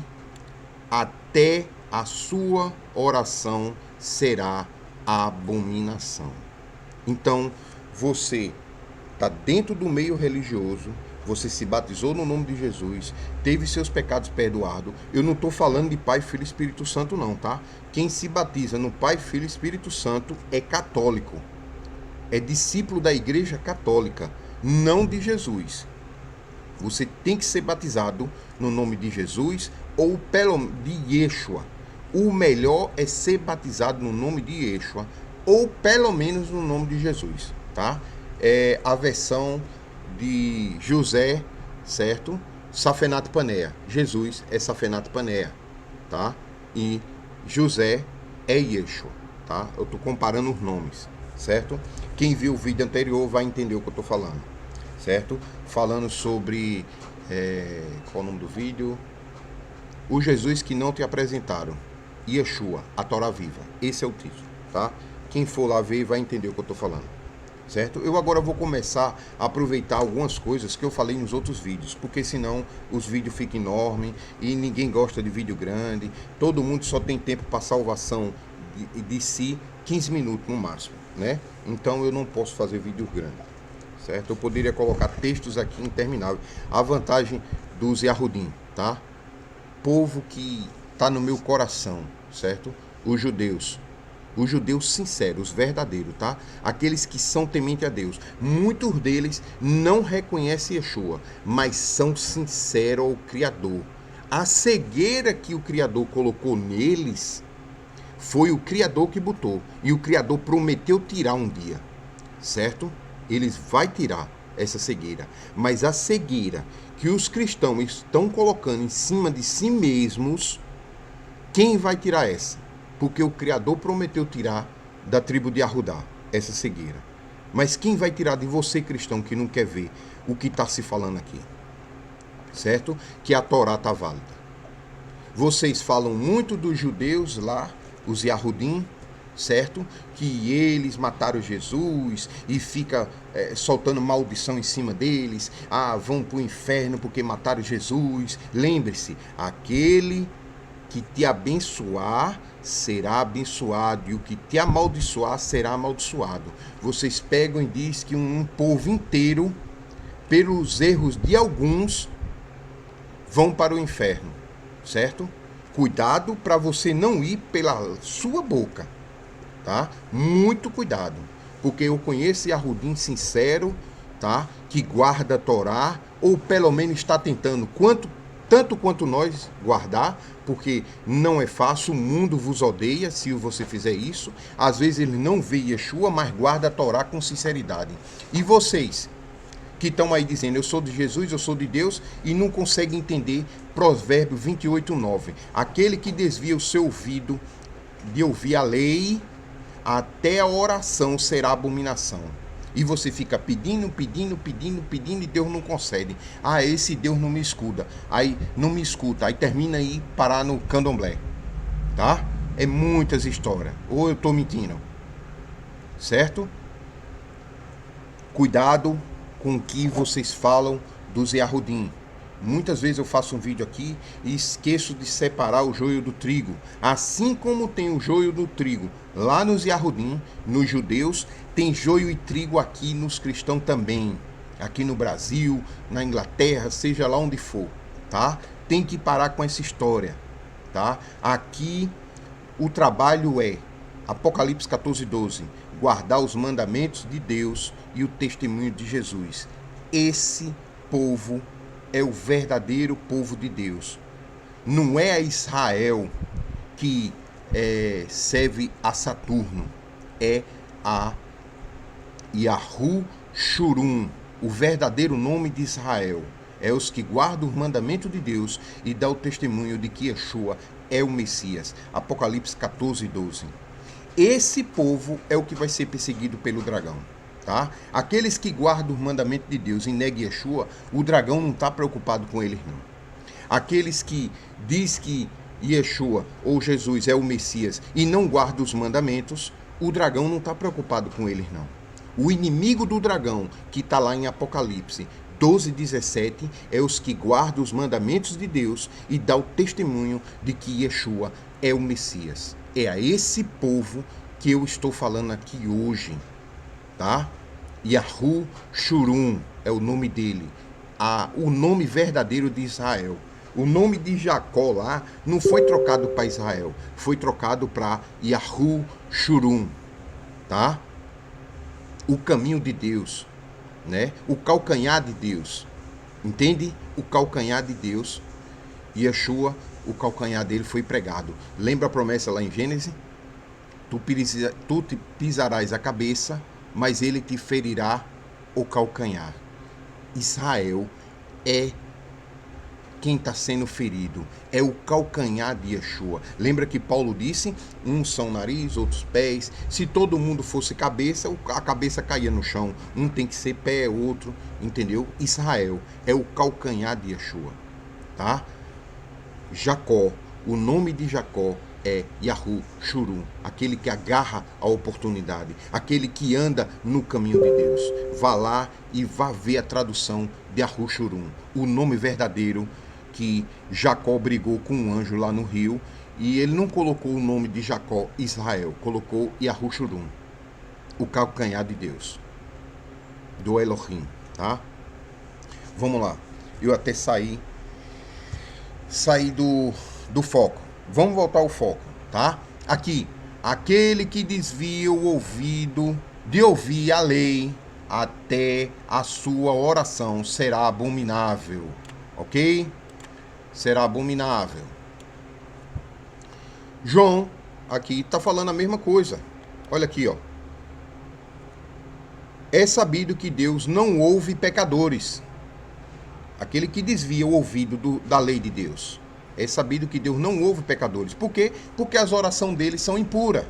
até a sua oração será abominação. Então, você está dentro do meio religioso, você se batizou no nome de Jesus, teve seus pecados perdoados. Eu não estou falando de Pai, Filho e Espírito Santo não, tá? Quem se batiza no Pai, Filho e Espírito Santo é católico. É discípulo da Igreja Católica, não de Jesus. Você tem que ser batizado no nome de Jesus ou de Yeshua. O melhor é ser batizado no nome de Yeshua ou pelo menos no nome de Jesus, tá? É a versão de José, certo? Safenat Paneia. Jesus é Safenat Paneia, tá? E José é Yeshua, tá? Eu tô comparando os nomes, certo? Quem viu o vídeo anterior vai entender o que eu tô falando, certo? Falando sobre qual é o nome do vídeo? O Jesus que não te apresentaram, Yeshua, a Torá viva. Esse é o título, tá? Quem for lá ver vai entender o que eu tô falando, certo? Eu agora vou começar a aproveitar algumas coisas que eu falei nos outros vídeos, porque senão os vídeos ficam enormes e ninguém gosta de vídeo grande. Todo mundo só tem tempo para salvação de si 15 minutos no máximo, né? Então eu não posso fazer vídeo grande, certo? Eu poderia colocar textos aqui intermináveis. A vantagem dos Yahudim, tá? Povo que está no meu coração, certo? Os judeus sinceros, os verdadeiros, tá? Aqueles que são tementes a Deus. Muitos deles não reconhecem Yeshua, mas são sinceros ao Criador. A cegueira que o Criador colocou neles foi o Criador que botou. E o Criador prometeu tirar um dia, certo? Ele vai tirar essa cegueira. Mas a cegueira que os cristãos estão colocando em cima de si mesmos, quem vai tirar essa? Porque o Criador prometeu tirar da tribo de Arrudá essa cegueira. Mas quem vai tirar de você, cristão, que não quer ver o que está se falando aqui? Certo? Que a Torá está válida. Vocês falam muito dos judeus lá, os Yahudim, certo? Que eles mataram Jesus e fica soltando maldição em cima deles. Ah, vão para o inferno porque mataram Jesus. Lembre-se, aquele que te abençoar será abençoado, e o que te amaldiçoar será amaldiçoado. Vocês pegam e dizem que um povo inteiro, pelos erros de alguns, vão para o inferno, certo? Cuidado para você não ir pela sua boca, tá? Muito cuidado, porque eu conheço Yahudim sincero, tá? Que guarda a Torá, ou pelo menos está tentando, tanto quanto nós guardar, porque não é fácil, o mundo vos odeia se você fizer isso. Às vezes ele não vê Yeshua, mas guarda a Torá com sinceridade. E vocês que estão aí dizendo, eu sou de Jesus, eu sou de Deus, e não conseguem entender Provérbio 28:9. Aquele que desvia o seu ouvido de ouvir a lei, até a oração será abominação. E você fica pedindo, e Deus não concede. Ah, esse Deus não me escuta. Aí não me escuta. Aí termina aí parar no candomblé. Tá? É muitas histórias. Ou eu estou mentindo. Certo? Cuidado com o que vocês falam dos Yahudim. Muitas vezes eu faço um vídeo aqui e esqueço de separar o joio do trigo. Assim como tem o joio do trigo lá nos Yahudim, nos judeus, tem joio e trigo aqui nos cristãos também. Aqui no Brasil, na Inglaterra, seja lá onde for, tá? Tem que parar com essa história, tá? Aqui o trabalho é Apocalipse 14:12, guardar os mandamentos de Deus e o testemunho de Jesus. Esse povo é o verdadeiro povo de Deus. Não é a Israel que serve a Saturno. É a Yahu Shurum, o verdadeiro nome de Israel. É os que guardam os mandamentos de Deus e dão o testemunho de que Yeshua é o Messias. Apocalipse 14:12. Esse povo é o que vai ser perseguido pelo dragão. Tá? Aqueles que guardam os mandamentos de Deus e negam Yeshua, o dragão não está preocupado com eles, não. Aqueles que diz que Yeshua ou Jesus é o Messias e não guardam os mandamentos, O dragão não está preocupado com eles, não. O inimigo do dragão, que está lá em Apocalipse 12:17, é os que guardam os mandamentos de Deus e dá o testemunho de que Yeshua é o Messias. É a esse povo que eu estou falando aqui hoje, tá? Yahu Shurum é o nome dele, o nome verdadeiro de Israel. O nome de Jacó lá não foi trocado para Israel, foi trocado para Yahu Shurum, tá? O caminho de Deus, né? O calcanhar de Deus, entende? O calcanhar de Deus. Yeshua, o calcanhar dele foi pregado. Lembra a promessa lá em Gênesis? Tu te pisarás a cabeça, mas ele te ferirá o calcanhar. Israel é quem está sendo ferido, é o calcanhar de Yeshua. Lembra que Paulo disse, uns são nariz, outros pés. Se todo mundo fosse cabeça, a cabeça caía no chão. Um tem que ser pé, outro, entendeu? Israel é o calcanhar de Yeshua, tá? Jacó, o nome de Jacó é Yahu Shurum, aquele que agarra a oportunidade, aquele que anda no caminho de Deus. Vá lá e vá ver a tradução de Yahu Shurum, o nome verdadeiro que Jacó brigou com um anjo lá no rio, e ele não colocou o nome de Jacó Israel, colocou Yahu Shurum, o calcanhar de Deus, do Elohim, tá? Vamos lá, eu até saí do foco. Vamos voltar ao foco, tá? Aqui, aquele que desvia o ouvido de ouvir a lei até a sua oração será abominável, ok? Será abominável. João, aqui, está falando a mesma coisa. Olha aqui, ó. É sabido que Deus não ouve pecadores. Aquele que desvia o ouvido da lei de Deus. É sabido que Deus não ouve pecadores. Por quê? Porque as orações deles são impuras.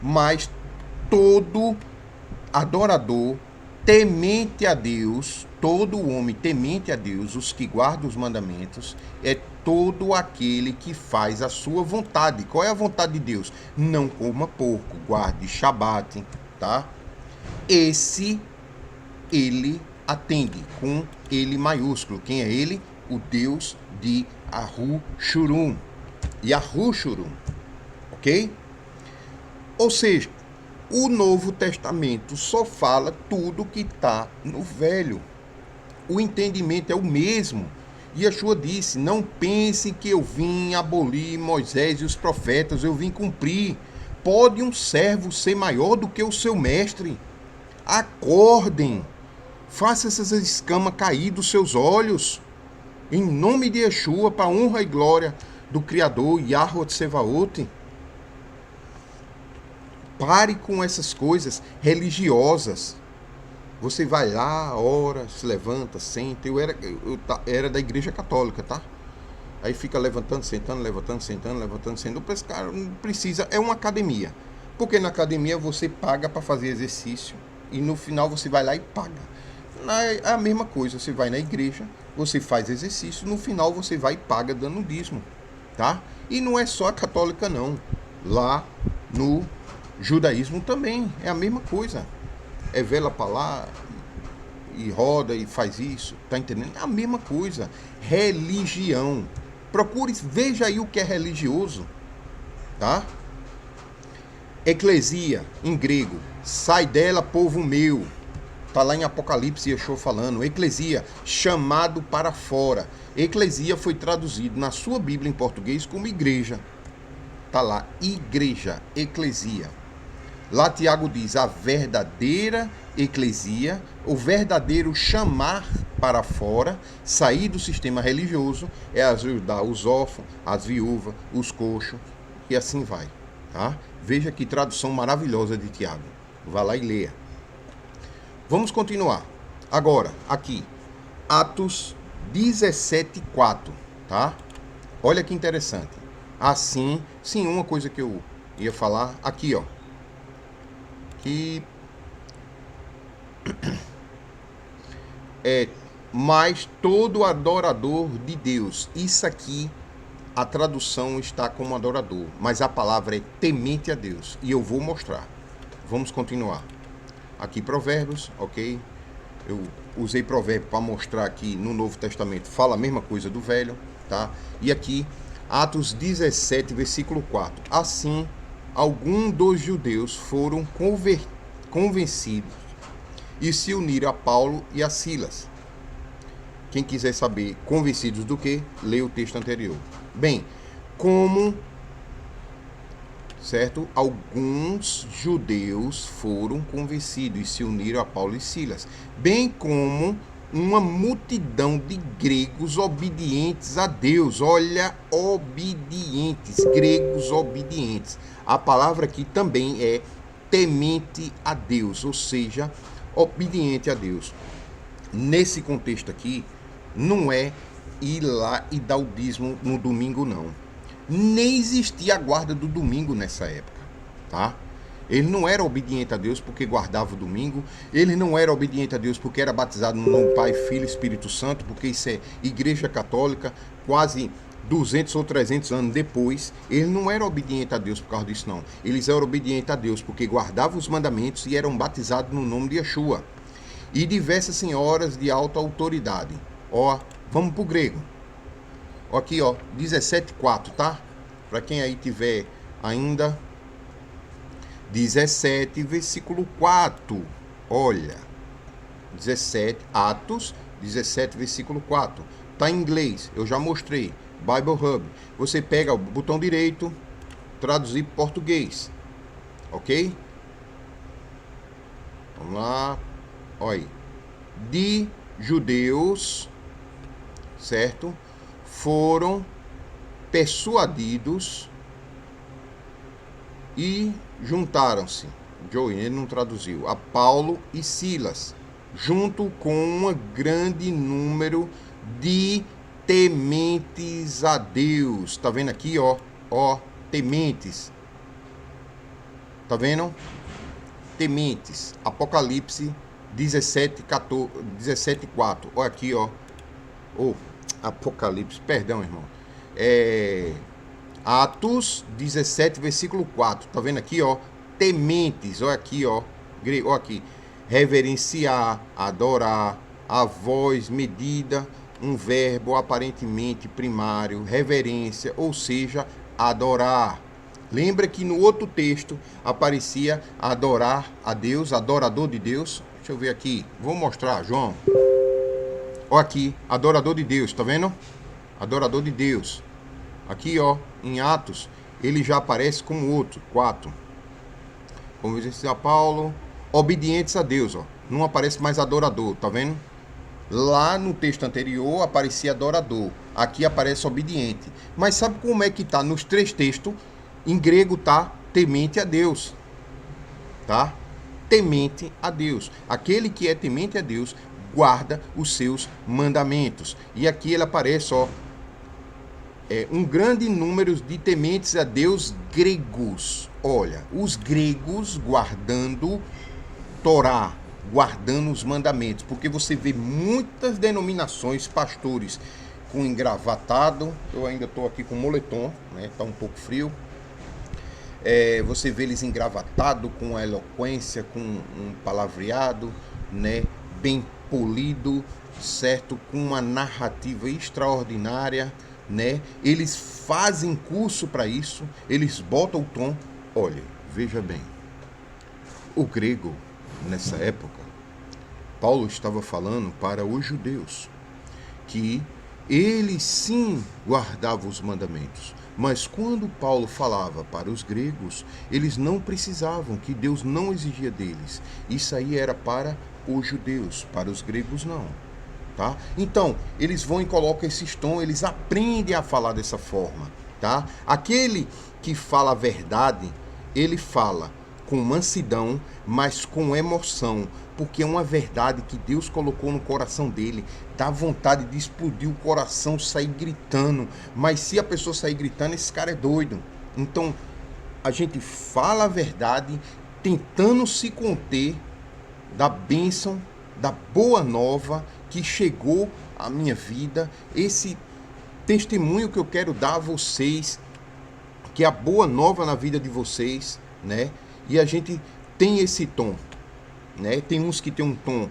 Mas todo adorador temente a Deus, todo homem temente a Deus, os que guardam os mandamentos, é todo aquele que faz a sua vontade. Qual é a vontade de Deus? Não coma porco, guarde Shabat, tá? Esse, ele atende com ele maiúsculo. Quem é ele? O Deus de Yahu Shurum. Yahu Shurum. Ok? Ou seja, o Novo Testamento só fala tudo que está no Velho. O entendimento é o mesmo. Yeshua disse, não pense que eu vim abolir Moisés e os profetas, eu vim cumprir. Pode um servo ser maior do que o seu mestre? Acordem. Faça essas escamas cair dos seus olhos. Em nome de Yeshua, para a honra e glória do Criador, Yahweh Tsevaot. Pare com essas coisas religiosas. Você vai lá, ora, se levanta, senta. Eu era da igreja católica, tá? Aí fica levantando, sentando, levantando, sentando, levantando, sentando. Esse cara não precisa, é uma academia. Porque na academia você paga para fazer exercício e no final você vai lá e paga. É a mesma coisa, você vai na igreja, você faz exercício, no final você vai e paga dando dízimo, tá? E não é só a católica não, lá no judaísmo também é a mesma coisa, é vela para lá e roda e faz isso, tá entendendo? É a mesma coisa, religião, procure, veja aí o que é religioso, tá? Eclesia, em grego, sai dela povo meu. Está lá em Apocalipse, Yeshua falando, eclesia, chamado para fora. Eclesia foi traduzido na sua Bíblia em português como igreja. Está lá, igreja, eclesia. Lá Tiago diz, a verdadeira eclesia, o verdadeiro chamar para fora, sair do sistema religioso, é ajudar os órfãos, as viúvas, os coxos, e assim vai. Tá? Veja que tradução maravilhosa de Tiago. Vá lá e leia. Vamos continuar. Agora, aqui, Atos 17:4, tá? Olha que interessante. Assim, sim, uma coisa que eu ia falar aqui, ó. Que mas todo adorador de Deus. Isso aqui, a tradução está como adorador, mas a palavra é temente a Deus. E eu vou mostrar. vamos continuar. Aqui Provérbios, ok? Eu usei provérbio para mostrar que no Novo Testamento fala a mesma coisa do Velho, tá? E aqui, Atos 17, versículo 4. Assim, alguns dos judeus foram convencidos e se uniram a Paulo e a Silas. Quem quiser saber convencidos do que, lê o texto anterior. Bem, como, certo? Alguns judeus foram convencidos e se uniram a Paulo e Silas, bem como uma multidão de gregos obedientes a Deus. Olha, obedientes, gregos obedientes. A palavra aqui também é temente a Deus, ou seja, obediente a Deus. Nesse contexto aqui, não é ir lá e dar o dízimo no domingo, não. Nem existia a guarda do domingo nessa época, tá? Ele não era obediente a Deus porque guardava o domingo. Ele não era obediente a Deus porque era batizado no nome do Pai, Filho e Espírito Santo, porque isso é Igreja Católica, quase 200 ou 300 anos depois. Ele não era obediente a Deus por causa disso, não. Eles eram obedientes a Deus porque guardavam os mandamentos e eram batizados no nome de Yeshua. E diversas senhoras de alta autoridade. Ó, vamos pro grego. Ó, aqui, ó, 17:4, tá? Para quem aí tiver ainda 17, versículo 4. Olha, 17, Atos 17, versículo 4. Tá em inglês, eu já mostrei. Bible Hub. Você pega o botão direito, traduzir para português. OK? Vamos lá. Olha aí. De judeus, certo? Foram persuadidos e juntaram-se, Joey, ele não traduziu, a Paulo e Silas, junto com um grande número de tementes a Deus. Tá vendo aqui, ó, tementes. Tá vendo? Tementes. Apocalipse 17:4. Olha aqui, ó. Apocalipse, perdão, irmão. Atos 17, versículo 4. Tá vendo aqui, ó? Tementes, olha aqui, ó. Olha aqui. Reverenciar, adorar, a voz medida, um verbo aparentemente primário, reverência, ou seja, adorar. Lembra que no outro texto aparecia adorar a Deus, adorador de Deus? Deixa eu ver aqui. Vou mostrar, João. Olha aqui, adorador de Deus, tá vendo? Adorador de Deus. Aqui, ó, em Atos, ele já aparece como outro, 4. Como diz a Paulo, obedientes a Deus, ó. Não aparece mais adorador, tá vendo? Lá no texto anterior aparecia adorador. Aqui aparece obediente. Mas sabe como é que tá nos três textos? Em grego tá temente a Deus. Tá? Temente a Deus. Aquele que é temente a Deus guarda os seus mandamentos. E aqui ele aparece, ó, um grande número de tementes a Deus gregos. Olha, os gregos guardando Torá, guardando os mandamentos, porque você vê muitas denominações, pastores com engravatado. Eu ainda estou aqui com moletom, né? Tá um pouco frio. Você vê eles engravatados, com a eloquência, com um palavreado, né? Bem polido, certo? Com uma narrativa extraordinária, né? Eles fazem curso para isso, eles botam o tom. Olha, veja bem, o grego, nessa época, Paulo estava falando para os judeus que eles sim guardavam os mandamentos, mas quando Paulo falava para os gregos, eles não precisavam, que Deus não exigia deles. Isso aí era para os judeus, para os gregos não. Tá? Então, eles vão e colocam esses tons, eles aprendem a falar dessa forma. Tá? Aquele que fala a verdade, ele fala com mansidão, mas com emoção, porque é uma verdade que Deus colocou no coração dele, dá vontade de explodir o coração, sair gritando, mas se a pessoa sair gritando, esse cara é doido. Então, a gente fala a verdade, tentando se conter da bênção, da boa nova que chegou à minha vida, esse testemunho que eu quero dar a vocês, que é a boa nova na vida de vocês, né? E a gente tem esse tom, né? Tem uns que tem um tom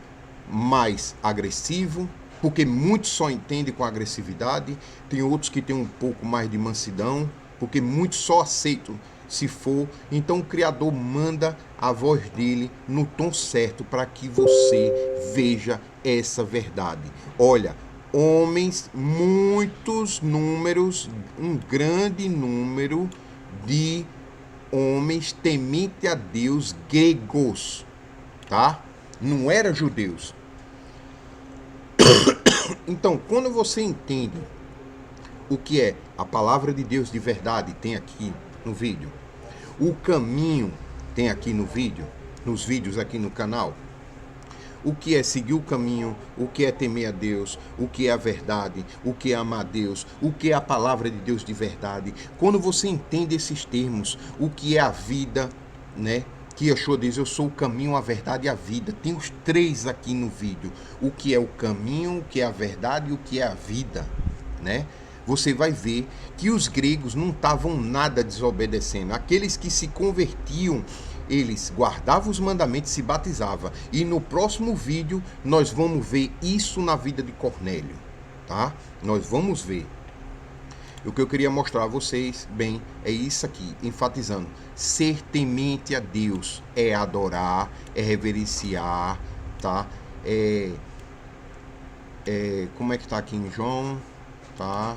mais agressivo, porque muitos só entendem com agressividade. Tem outros que tem um pouco mais de mansidão, porque muitos só aceitam se for. Então o Criador manda a voz dele no tom certo para que você veja essa verdade. Olha, homens, muitos números, um grande número de homens temente a Deus gregos, tá? Não eram judeus. Então, quando você entende o que é a palavra de Deus de verdade, tem aqui no vídeo. O caminho tem aqui no vídeo, nos vídeos aqui no canal. O que é seguir o caminho, o que é temer a Deus, o que é a verdade, o que é amar a Deus, o que é a palavra de Deus de verdade. Quando você entende esses termos, o que é a vida, né? Que Yeshua diz, eu sou o caminho, a verdade e a vida. Tem os três aqui no vídeo. O que é o caminho, o que é a verdade e o que é a vida, né? Você vai ver que os gregos não estavam nada desobedecendo. Aqueles que se convertiam, eles guardavam os mandamentos e se batizavam. E no próximo vídeo nós vamos ver isso na vida de Cornélio, tá? Nós vamos ver. O que eu queria mostrar a vocês, bem, é isso aqui, enfatizando. Ser temente a Deus é adorar, é reverenciar, tá? Como é que tá aqui em João? Tá?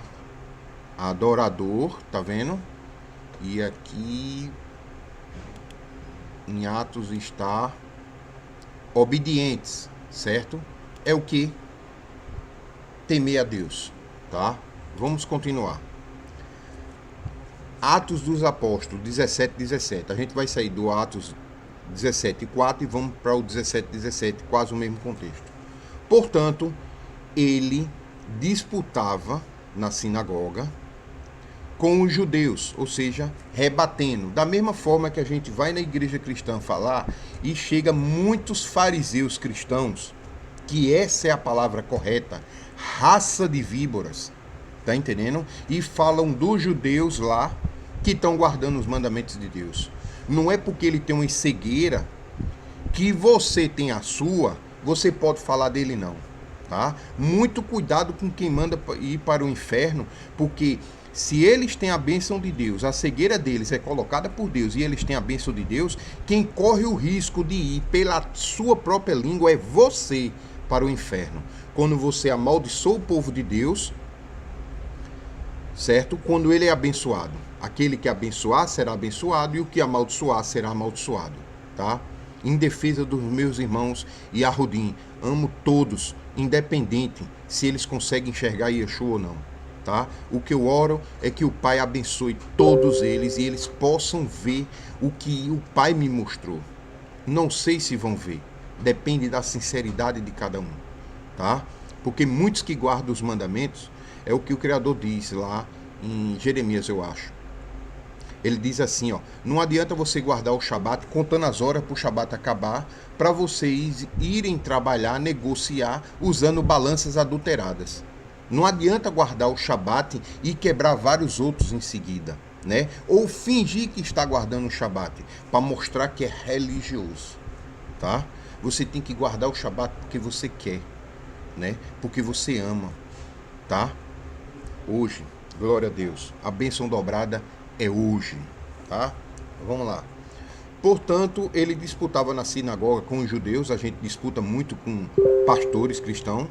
Adorador, tá vendo? E aqui em Atos está obedientes, certo? É o que? Temer a Deus, tá? Vamos continuar. Atos dos Apóstolos 17:17. A gente vai sair do Atos 17:4 e vamos para o 17:17, quase o mesmo contexto. Portanto, ele disputava na sinagoga com os judeus, ou seja, rebatendo. Da mesma forma que a gente vai na igreja cristã falar e chega muitos fariseus cristãos, que essa é a palavra correta, raça de víboras, tá entendendo? E falam dos judeus lá que estão guardando os mandamentos de Deus. Não é porque ele tem uma cegueira que você tem a sua, você pode falar dele não, tá? Muito cuidado com quem manda ir para o inferno, porque se eles têm a bênção de Deus, a cegueira deles é colocada por Deus e eles têm a bênção de Deus, quem corre o risco de ir pela sua própria língua é você para o inferno. Quando você amaldiçoa o povo de Deus, certo? Quando ele é abençoado. Aquele que abençoar será abençoado e o que amaldiçoar será amaldiçoado, tá? Em defesa dos meus irmãos e Arrudim, amo todos, independente se eles conseguem enxergar Yeshua ou não, tá? O que eu oro é que o Pai abençoe todos eles e eles possam ver o que o Pai me mostrou. Não sei se vão ver, depende da sinceridade de cada um, tá? Porque muitos que guardam os mandamentos, é o que o Criador diz lá em Jeremias, eu acho. Ele diz assim, ó, não adianta você guardar o Shabat contando as horas para o Shabat acabar, para vocês irem trabalhar, negociar, usando balanças adulteradas. Não adianta guardar o Shabat e quebrar vários outros em seguida, né? Ou fingir que está guardando o Shabat, para mostrar que é religioso, tá? Você tem que guardar o Shabat porque você quer, né? Porque você ama, tá? Hoje, glória a Deus, a bênção dobrada é hoje, tá? Vamos lá. Portanto, ele disputava na sinagoga com os judeus, a gente disputa muito com pastores cristãos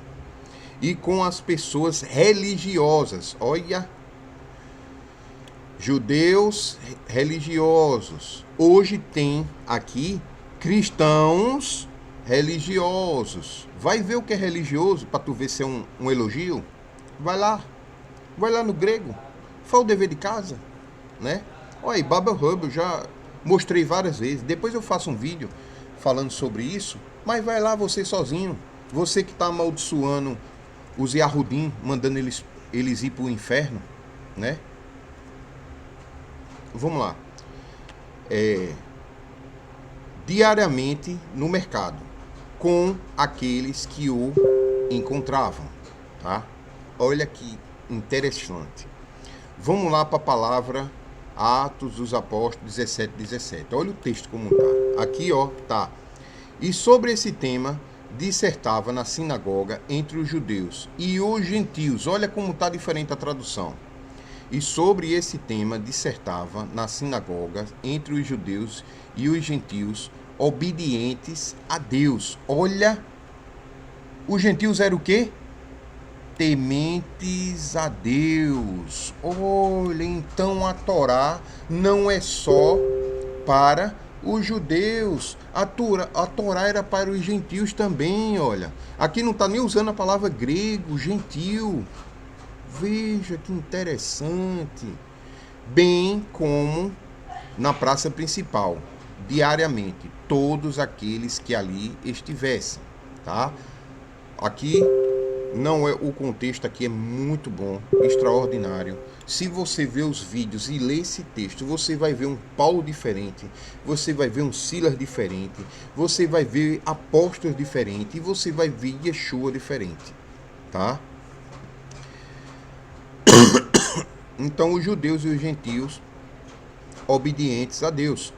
e com as pessoas religiosas. Olha, judeus religiosos. Hoje tem aqui cristãos religiosos. Vai ver o que é religioso para tu ver se é um elogio? Vai lá no grego. Foi o dever de casa, né? Olha aí, Baba Hub, eu já mostrei várias vezes. Depois eu faço um vídeo falando sobre isso. Mas vai lá você sozinho. Você que está amaldiçoando os Yahudim, mandando eles ir para o inferno, né? Vamos lá. Diariamente no mercado, com aqueles que o encontravam, tá? Olha que interessante. Vamos lá para a palavra Atos dos Apóstolos 17, 17. Olha o texto como tá. Aqui, ó, tá. E sobre esse tema dissertava na sinagoga entre os judeus e os gentios. Olha como tá diferente a tradução. E sobre esse tema dissertava na sinagoga entre os judeus e os gentios, obedientes a Deus. Olha, os gentios eram o quê? Tementes a Deus. Olha, então a Torá não é só para os judeus. A Torá era para os gentios também, olha. Aqui não está nem usando a palavra grego, gentil. Veja que interessante. Bem como na praça principal, diariamente, todos aqueles que ali estivessem, tá? Aqui não é, o contexto aqui é muito bom, extraordinário. Se você ver os vídeos e ler esse texto, você vai ver um Paulo diferente, você vai ver um Silas diferente, você vai ver apóstolos diferentes e você vai ver Yeshua diferente, tá? Então os judeus e os gentios obedientes a Deus.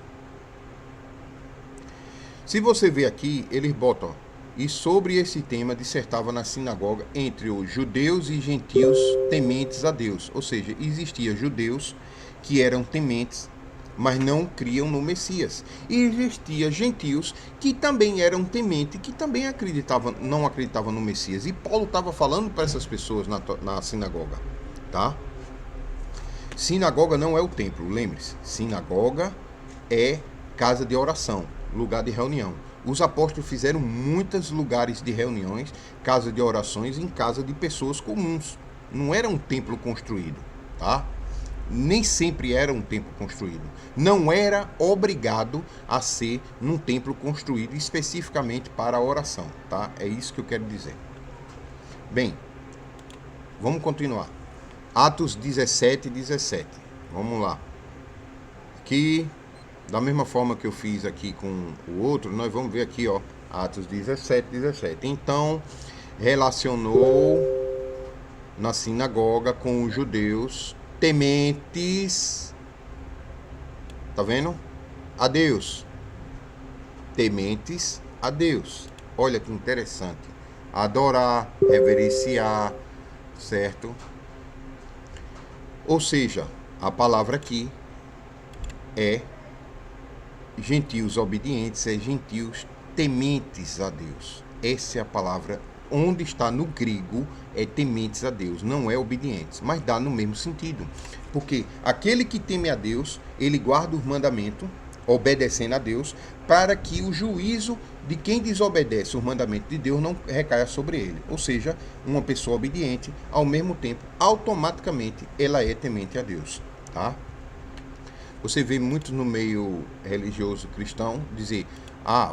Se você ver aqui, eles botam, ó, e sobre esse tema dissertava na sinagoga entre os judeus e gentios tementes a Deus. Ou seja, existiam judeus que eram tementes, mas não criam no Messias. E existia gentios que também eram tementes, que também não acreditavam no Messias. E Paulo estava falando para essas pessoas na sinagoga, tá? Sinagoga não é o templo, lembre-se. Sinagoga é casa de oração, lugar de reunião. Os apóstolos fizeram muitos lugares de reuniões, casa de orações, em casa de pessoas comuns. Não era um templo construído, tá? Nem sempre era um templo construído. Não era obrigado a ser num templo construído especificamente para a oração, tá? É isso que eu quero dizer. Bem, vamos continuar. Atos 17, 17. Vamos lá. Aqui, da mesma forma que eu fiz aqui com o outro, nós vamos ver aqui, ó, Atos 17, 17. Então, relacionou na sinagoga com os judeus tementes, tá vendo? A Deus. Tementes a Deus. Olha que interessante. Adorar, reverenciar, certo? Ou seja, a palavra aqui é gentios obedientes, é gentios tementes a Deus. Essa é a palavra, onde está no grego, é tementes a Deus, não é obedientes, mas dá no mesmo sentido. Porque aquele que teme a Deus, ele guarda os mandamentos, obedecendo a Deus, para que o juízo de quem desobedece os mandamentos de Deus não recaia sobre ele. Ou seja, uma pessoa obediente, ao mesmo tempo, automaticamente, ela é temente a Deus, tá? Você vê muito no meio religioso cristão dizer,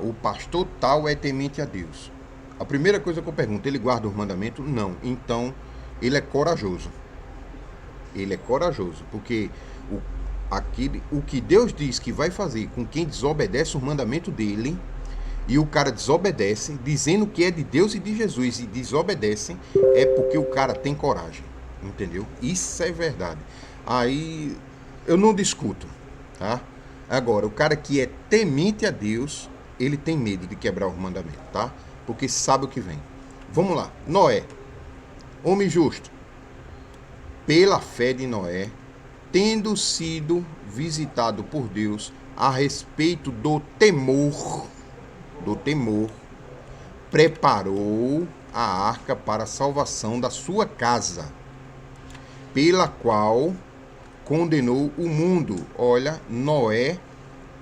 o pastor tal é temente a Deus. A primeira coisa que eu pergunto, ele guarda os mandamentos? Não. Então, ele é corajoso. Ele é corajoso, porque o que Deus diz que vai fazer com quem desobedece o mandamento dele, e o cara desobedece, dizendo que é de Deus e de Jesus, e desobedece, é porque o cara tem coragem, entendeu? Isso é verdade. Aí, eu não discuto, tá? Agora, o cara que é temente a Deus, ele tem medo de quebrar os mandamentos, tá? Porque sabe o que vem. Vamos lá. Noé, homem justo, pela fé de Noé, tendo sido visitado por Deus a respeito do temor, preparou a arca para a salvação da sua casa, pela qual condenou o mundo. Olha, Noé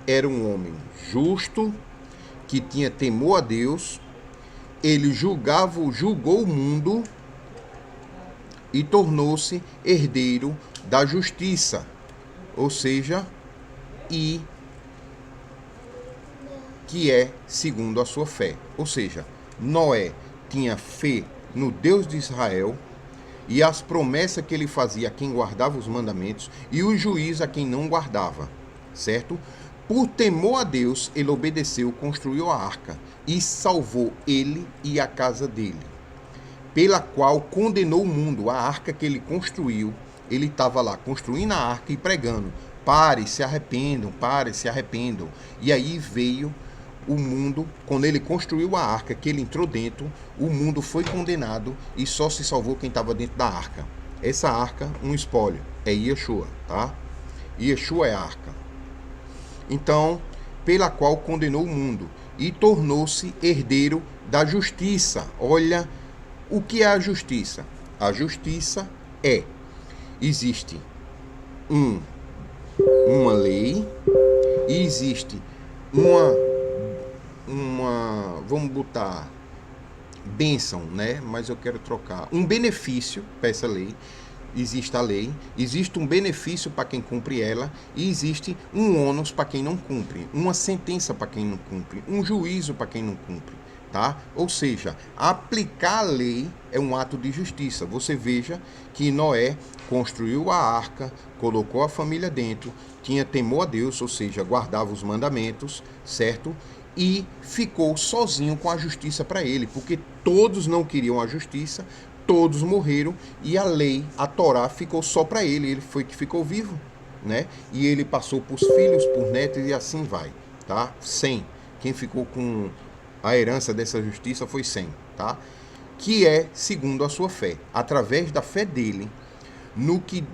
era um homem justo, que tinha temor a Deus, ele julgou o mundo e tornou-se herdeiro da justiça, ou seja, e que é segundo a sua fé. Ou seja, Noé tinha fé no Deus de Israel e as promessas que ele fazia a quem guardava os mandamentos e o juízo a quem não guardava, certo? Por temor a Deus, ele obedeceu, construiu a arca e salvou ele e a casa dele, pela qual condenou o mundo. A arca que ele construiu, ele estava lá construindo a arca e pregando pare, se arrependam, pare, se arrependam. E aí veio o mundo, quando ele construiu a arca, que ele entrou dentro, o mundo foi condenado e só se salvou quem estava dentro da arca. Essa arca, um espólio, é Yeshua, tá? Yeshua é a arca. Então, pela qual condenou o mundo e tornou-se herdeiro da justiça. Olha, o que é a justiça? A justiça existe uma lei e existe vamos botar bênção, né? Mas eu quero trocar um benefício para essa lei. Existe a lei, existe um benefício para quem cumpre ela e existe um ônus para quem não cumpre, uma sentença para quem não cumpre, um juízo para quem não cumpre, tá? Ou seja, aplicar a lei é um ato de justiça. Você veja que Noé construiu a arca, colocou a família dentro, tinha temor a Deus, ou seja, guardava os mandamentos, certo? E ficou sozinho com a justiça para ele, porque todos não queriam a justiça, todos morreram e a lei, a Torá, ficou só para ele. Ele foi que ficou vivo, né? E ele passou para os filhos, por netos e assim vai, tá? 100. Quem ficou com a herança dessa justiça foi 100, tá? Que é segundo a sua fé, através da fé dele,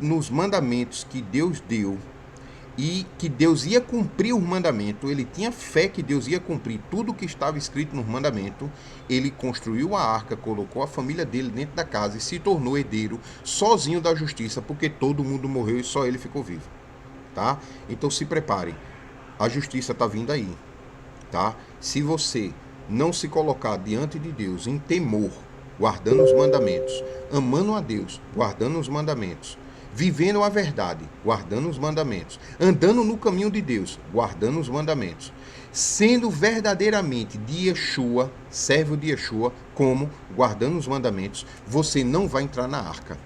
nos mandamentos que Deus deu e que Deus ia cumprir o mandamento. Ele tinha fé que Deus ia cumprir tudo o que estava escrito no mandamento. Ele construiu a arca, colocou a família dele dentro da casa e se tornou herdeiro sozinho da justiça, porque todo mundo morreu e só ele ficou vivo, tá? Então se prepare, a justiça está vindo aí, tá? Se você não se colocar diante de Deus em temor, guardando os mandamentos, amando a Deus, guardando os mandamentos, vivendo a verdade, guardando os mandamentos, andando no caminho de Deus, guardando os mandamentos, sendo verdadeiramente de Yeshua, servo de Yeshua, como guardando os mandamentos, você não vai entrar na arca.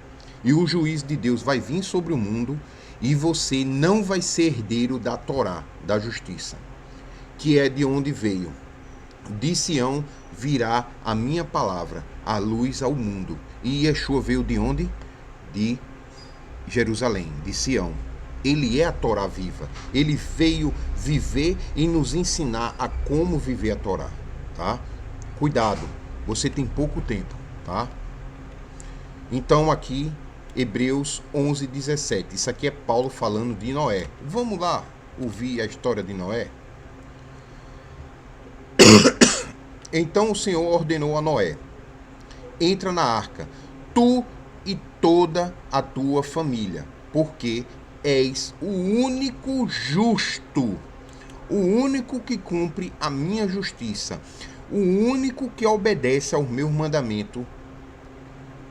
E o juízo de Deus vai vir sobre o mundo e você não vai ser herdeiro da Torá, da justiça, que é de onde veio. De Sião virá a minha palavra, a luz ao mundo. E Yeshua veio de onde? De Jerusalém, de Sião. Ele é a Torá viva. Ele veio viver e nos ensinar a como viver a Torá, tá? Cuidado, você tem pouco tempo, tá? Então aqui, Hebreus 11:17. Isso aqui é Paulo falando de Noé. Vamos lá ouvir a história de Noé? Então o Senhor ordenou a Noé: entra na arca, tu e toda a tua família, porque és o único justo, o único que cumpre a minha justiça, o único que obedece ao meu mandamento,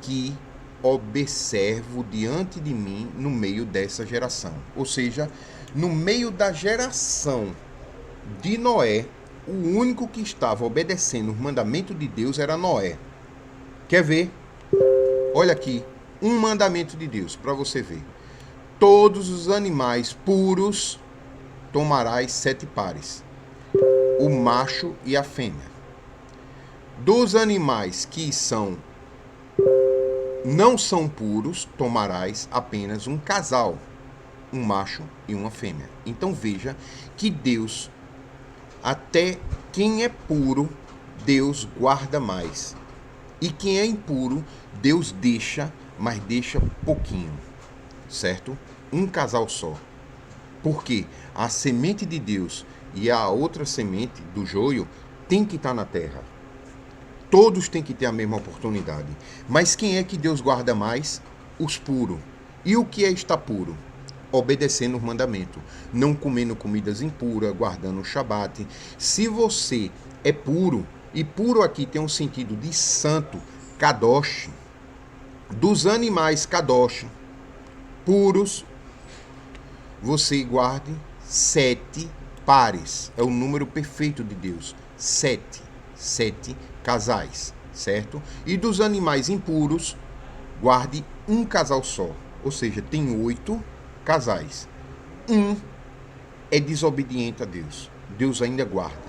que observo diante de mim no meio dessa geração. Ou seja, no meio da geração de Noé, o único que estava obedecendo o mandamento de Deus era Noé. Quer ver? Olha aqui, um mandamento de Deus, para você ver. Todos os animais puros tomarás 7 pares, o macho e a fêmea. Dos animais que não são puros, tomarás apenas um casal, um macho e uma fêmea. Então veja que Deus, até quem é puro, Deus guarda mais. E quem é impuro, Deus deixa, mas deixa pouquinho, certo? Um casal só. Porque a semente de Deus e a outra semente do joio tem que estar na terra. Todos têm que ter a mesma oportunidade. Mas quem é que Deus guarda mais? Os puros. E o que é estar puro? Obedecendo o mandamento, não comendo comidas impuras, guardando o Shabat. Se você é puro, e puro aqui tem um sentido de santo, kadosh, dos animais kadosh, puros, você guarde 7 pares, é o número perfeito de Deus, 7 casais, certo? E dos animais impuros, guarde um casal só, ou seja, tem 8 casais. Um é desobediente a Deus, Deus ainda guarda,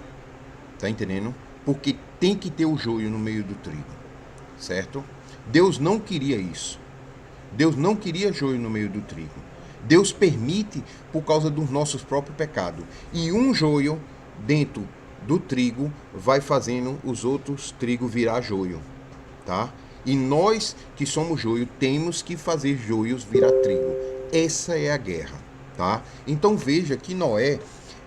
tá entendendo? Porque tem que ter o joio no meio do trigo, certo? Deus não queria isso. Deus não queria joio no meio do trigo. Deus permite por causa dos nossos próprios pecados. E um joio dentro do trigo vai fazendo os outros trigos virar joio, tá? E nós que somos joio temos que fazer joios virar trigo. Essa é a guerra, tá? Então veja que Noé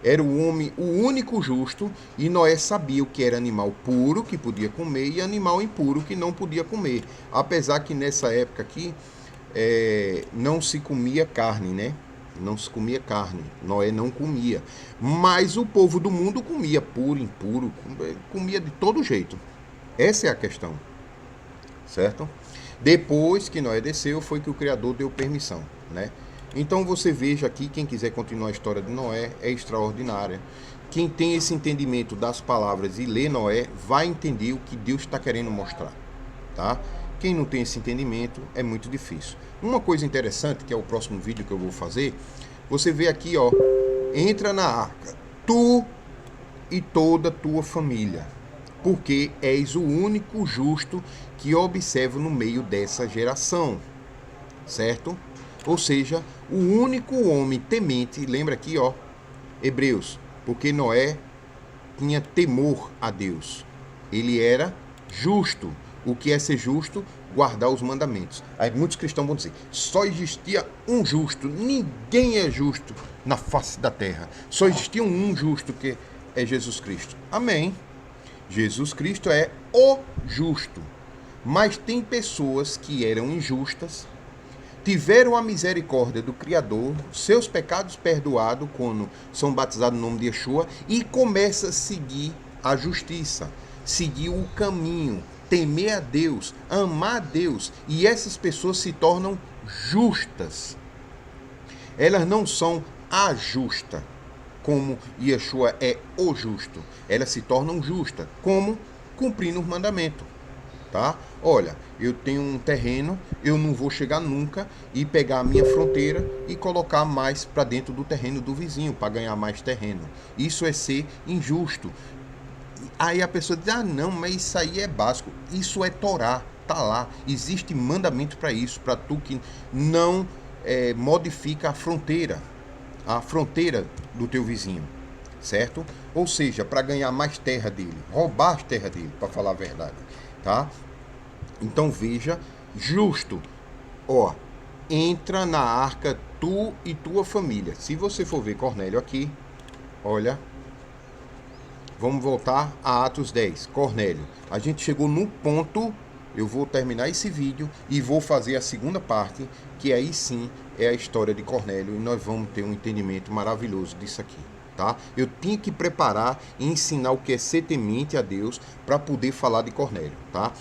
era o homem, o único justo, e Noé sabia o que era animal puro, que podia comer, e animal impuro, que não podia comer. Apesar que nessa época aqui, não se comia carne, né? Não se comia carne. Noé não comia. Mas o povo do mundo comia puro, impuro, comia de todo jeito. Essa é a questão, certo? Depois que Noé desceu, foi que o Criador deu permissão, né? Então você veja aqui, quem quiser continuar a história de Noé, é extraordinária. Quem tem esse entendimento das palavras e lê Noé, vai entender o que Deus está querendo mostrar, tá? Quem não tem esse entendimento, é muito difícil. Uma coisa interessante, que é o próximo vídeo que eu vou fazer, você vê aqui, ó, entra na arca, tu e toda a tua família, porque és o único justo que observo no meio dessa geração, certo? Ou seja, o único homem temente, lembra aqui, ó, Hebreus, porque Noé tinha temor a Deus. Ele era justo. O que é ser justo? Guardar os mandamentos. Aí muitos cristãos vão dizer, só existia um justo, ninguém é justo na face da terra. Só existia um justo, que é Jesus Cristo. Amém. Jesus Cristo é o justo. Mas tem pessoas que eram injustas, tiveram a misericórdia do Criador, seus pecados perdoados quando são batizados no nome de Yeshua, e começa a seguir a justiça, seguir o caminho, temer a Deus, amar a Deus, e essas pessoas se tornam justas. Elas não são a justa, como Yeshua é o justo. Elas se tornam justas, como cumprindo os mandamentos. Tá? Olha, eu tenho um terreno, eu não vou chegar nunca e pegar a minha fronteira e colocar mais para dentro do terreno do vizinho para ganhar mais terreno. Isso é ser injusto. Aí a pessoa diz, ah não, mas isso aí é básico. Isso é Torá, tá lá. Existe mandamento para isso, para tu que não modifica a fronteira do teu vizinho, certo? Ou seja, para ganhar mais terra dele, roubar as terras dele, para falar a verdade. Tá? Então veja, justo, ó, entra na arca tu e tua família. Se você for ver Cornélio aqui, olha, vamos voltar a Atos 10, Cornélio. A gente chegou no ponto, eu vou terminar esse vídeo e vou fazer a segunda parte, que aí sim é a história de Cornélio, e nós vamos ter um entendimento maravilhoso disso aqui. Tá? Eu tinha que preparar e ensinar o que é ser temente a Deus para poder falar de Cornélio. Tá?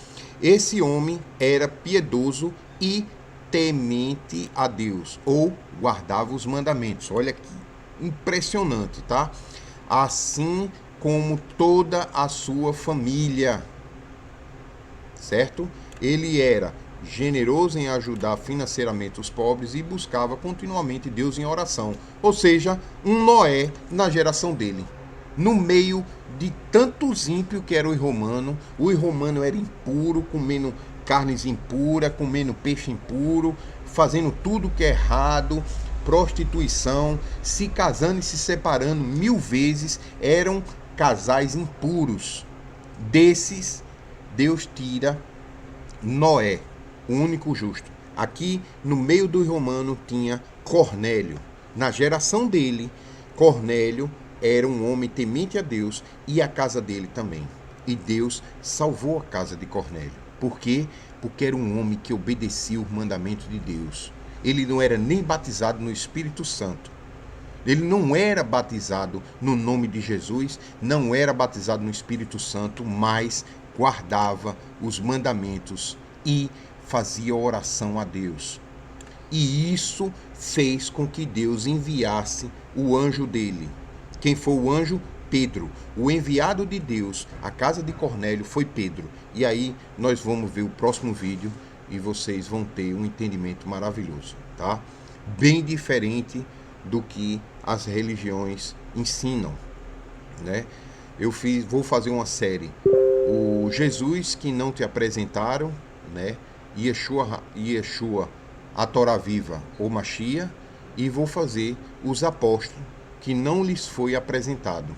Esse homem era piedoso e temente a Deus, ou guardava os mandamentos. Olha que impressionante, tá? Assim como toda a sua família, certo? Ele era generoso em ajudar financeiramente os pobres e buscava continuamente Deus em oração. Ou seja, um Noé na geração dele. No meio de tantos ímpios que era o romano era impuro, comendo carnes impuras, comendo peixe impuro, fazendo tudo que é errado, prostituição, se casando e se separando 1000 vezes, eram casais impuros. Desses, Deus tira Noé, o único justo. Aqui no meio dos romanos tinha Cornélio. Na geração dele, Cornélio era um homem temente a Deus e a casa dele também. E Deus salvou a casa de Cornélio. Por quê? Porque era um homem que obedecia os mandamentos de Deus. Ele não era nem batizado no Espírito Santo. Ele não era batizado no nome de Jesus, não era batizado no Espírito Santo, mas guardava os mandamentos e fazia oração a Deus. E isso fez com que Deus enviasse o anjo dele. Quem foi o anjo? Pedro. O enviado de Deus à casa de Cornélio foi Pedro. E aí nós vamos ver o próximo vídeo e vocês vão ter um entendimento maravilhoso, tá? Bem diferente do que as religiões ensinam, né? Vou fazer uma série, o Jesus que não te apresentaram, né? Yeshua, a Torá viva, ou Mashiach, e vou fazer os apóstolos que não lhes foi apresentado,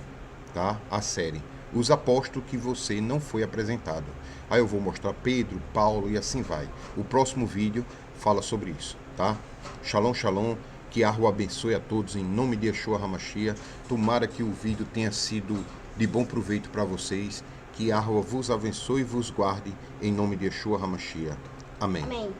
tá? A série. Os apóstolos que você não foi apresentado. Aí eu vou mostrar Pedro, Paulo e assim vai. O próximo vídeo fala sobre isso, tá? Shalom, shalom. Que Yahweh abençoe a todos em nome de Yeshua HaMashiach. Tomara que o vídeo tenha sido de bom proveito para vocês. Que Yahweh vos abençoe e vos guarde em nome de Yeshua HaMashiach. Amém. Amém.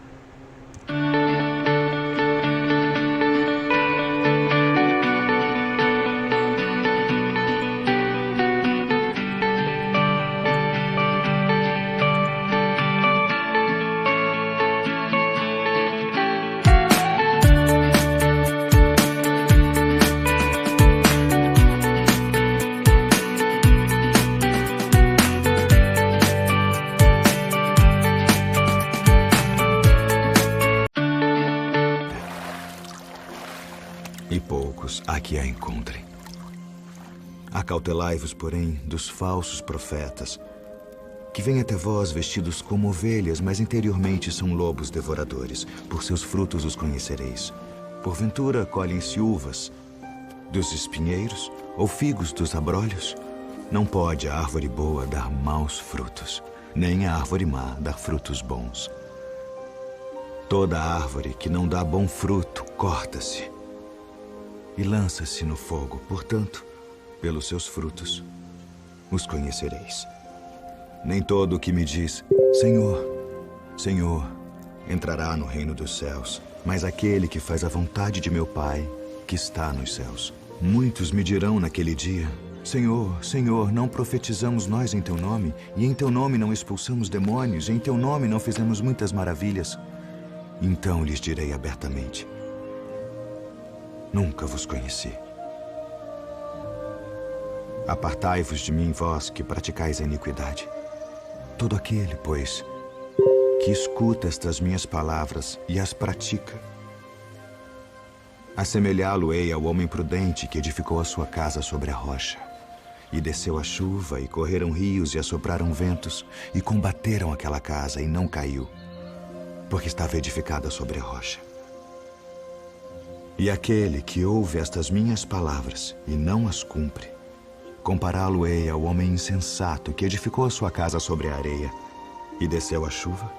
E poucos há que a encontrem. Acautelai-vos, porém, dos falsos profetas, que vêm até vós vestidos como ovelhas, mas interiormente são lobos devoradores. Por seus frutos os conhecereis. Porventura colhem-se uvas dos espinheiros ou figos dos abrolhos? Não pode a árvore boa dar maus frutos, nem a árvore má dar frutos bons. Toda árvore que não dá bom fruto, corta-se e lança-se no fogo. Portanto, pelos seus frutos os conhecereis. Nem todo o que me diz, Senhor, Senhor, entrará no reino dos céus, mas aquele que faz a vontade de meu Pai, que está nos céus. Muitos me dirão naquele dia, Senhor, Senhor, não profetizamos nós em teu nome, e em teu nome não expulsamos demônios, e em teu nome não fizemos muitas maravilhas? Então lhes direi abertamente, nunca vos conheci. Apartai-vos de mim, vós que praticais a iniquidade. Todo aquele, pois, que escuta estas minhas palavras e as pratica, assemelhá-lo-ei ao homem prudente que edificou a sua casa sobre a rocha. E desceu a chuva, e correram rios, e assopraram ventos, e combateram aquela casa, e não caiu, porque estava edificada sobre a rocha. E aquele que ouve estas minhas palavras e não as cumpre, compará-lo-ei ao homem insensato que edificou a sua casa sobre a areia, e desceu a chuva,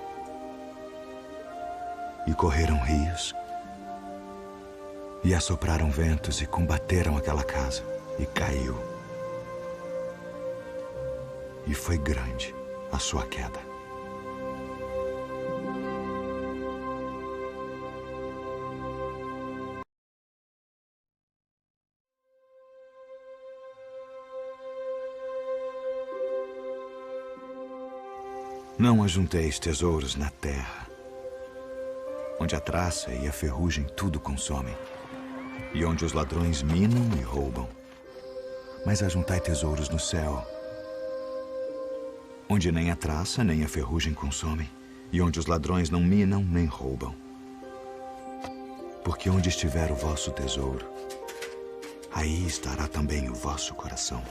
e correram rios, e assopraram ventos, e combateram aquela casa, e caiu. E foi grande a sua queda. Não ajunteis tesouros na terra, onde a traça e a ferrugem tudo consomem, e onde os ladrões minam e roubam. Mas ajuntai tesouros no céu, onde nem a traça nem a ferrugem consomem, e onde os ladrões não minam nem roubam. Porque onde estiver o vosso tesouro, aí estará também o vosso coração.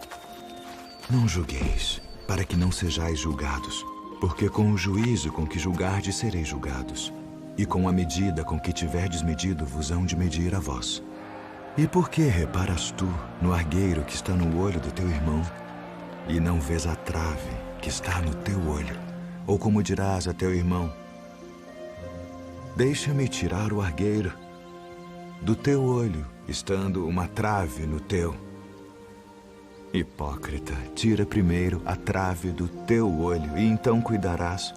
Não julgueis, para que não sejais julgados, porque com o juízo com que julgardes sereis julgados, e com a medida com que tiverdes medido vos hão de medir a vós. E por que reparas tu no argueiro que está no olho do teu irmão, e não vês a trave que está no teu olho? Ou como dirás a teu irmão, deixa-me tirar o argueiro do teu olho, estando uma trave no teu? Hipócrita, tira primeiro a trave do teu olho, e então cuidarás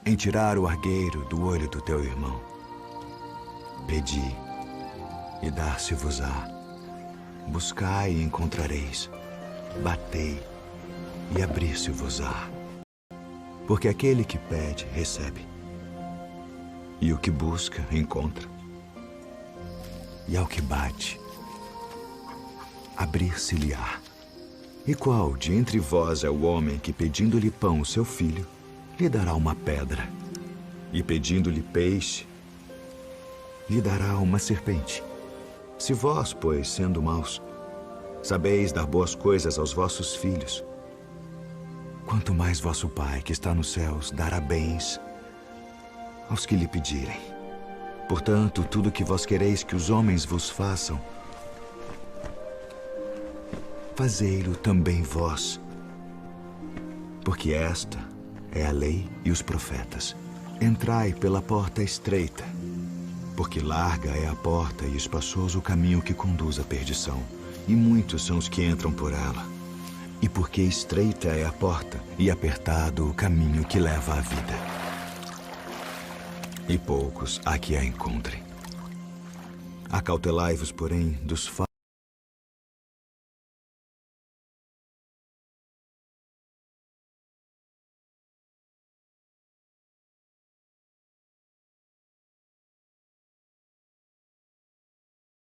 em tirar o argueiro do olho do teu irmão. Pedi, e dar-se-vos-á. Buscai e encontrareis. Batei, e abrir-se-vos-á. Porque aquele que pede, recebe. E o que busca, encontra. E ao que bate, abrir-se-lhe-á. E qual de entre vós é o homem que, pedindo-lhe pão, o seu filho, lhe dará uma pedra? E pedindo-lhe peixe, lhe dará uma serpente? Se vós, pois, sendo maus, sabeis dar boas coisas aos vossos filhos, quanto mais vosso Pai, que está nos céus, dará bens aos que lhe pedirem. Portanto, tudo que vós quereis que os homens vos façam, fazei-lo também vós. Porque esta é a lei e os profetas. Entrai pela porta estreita, porque larga é a porta e espaçoso o caminho que conduz à perdição, e muitos são os que entram por ela. E porque estreita é a porta e apertado o caminho que leva à vida, e poucos há que a encontrem. Acautelai-vos, porém, dos falsos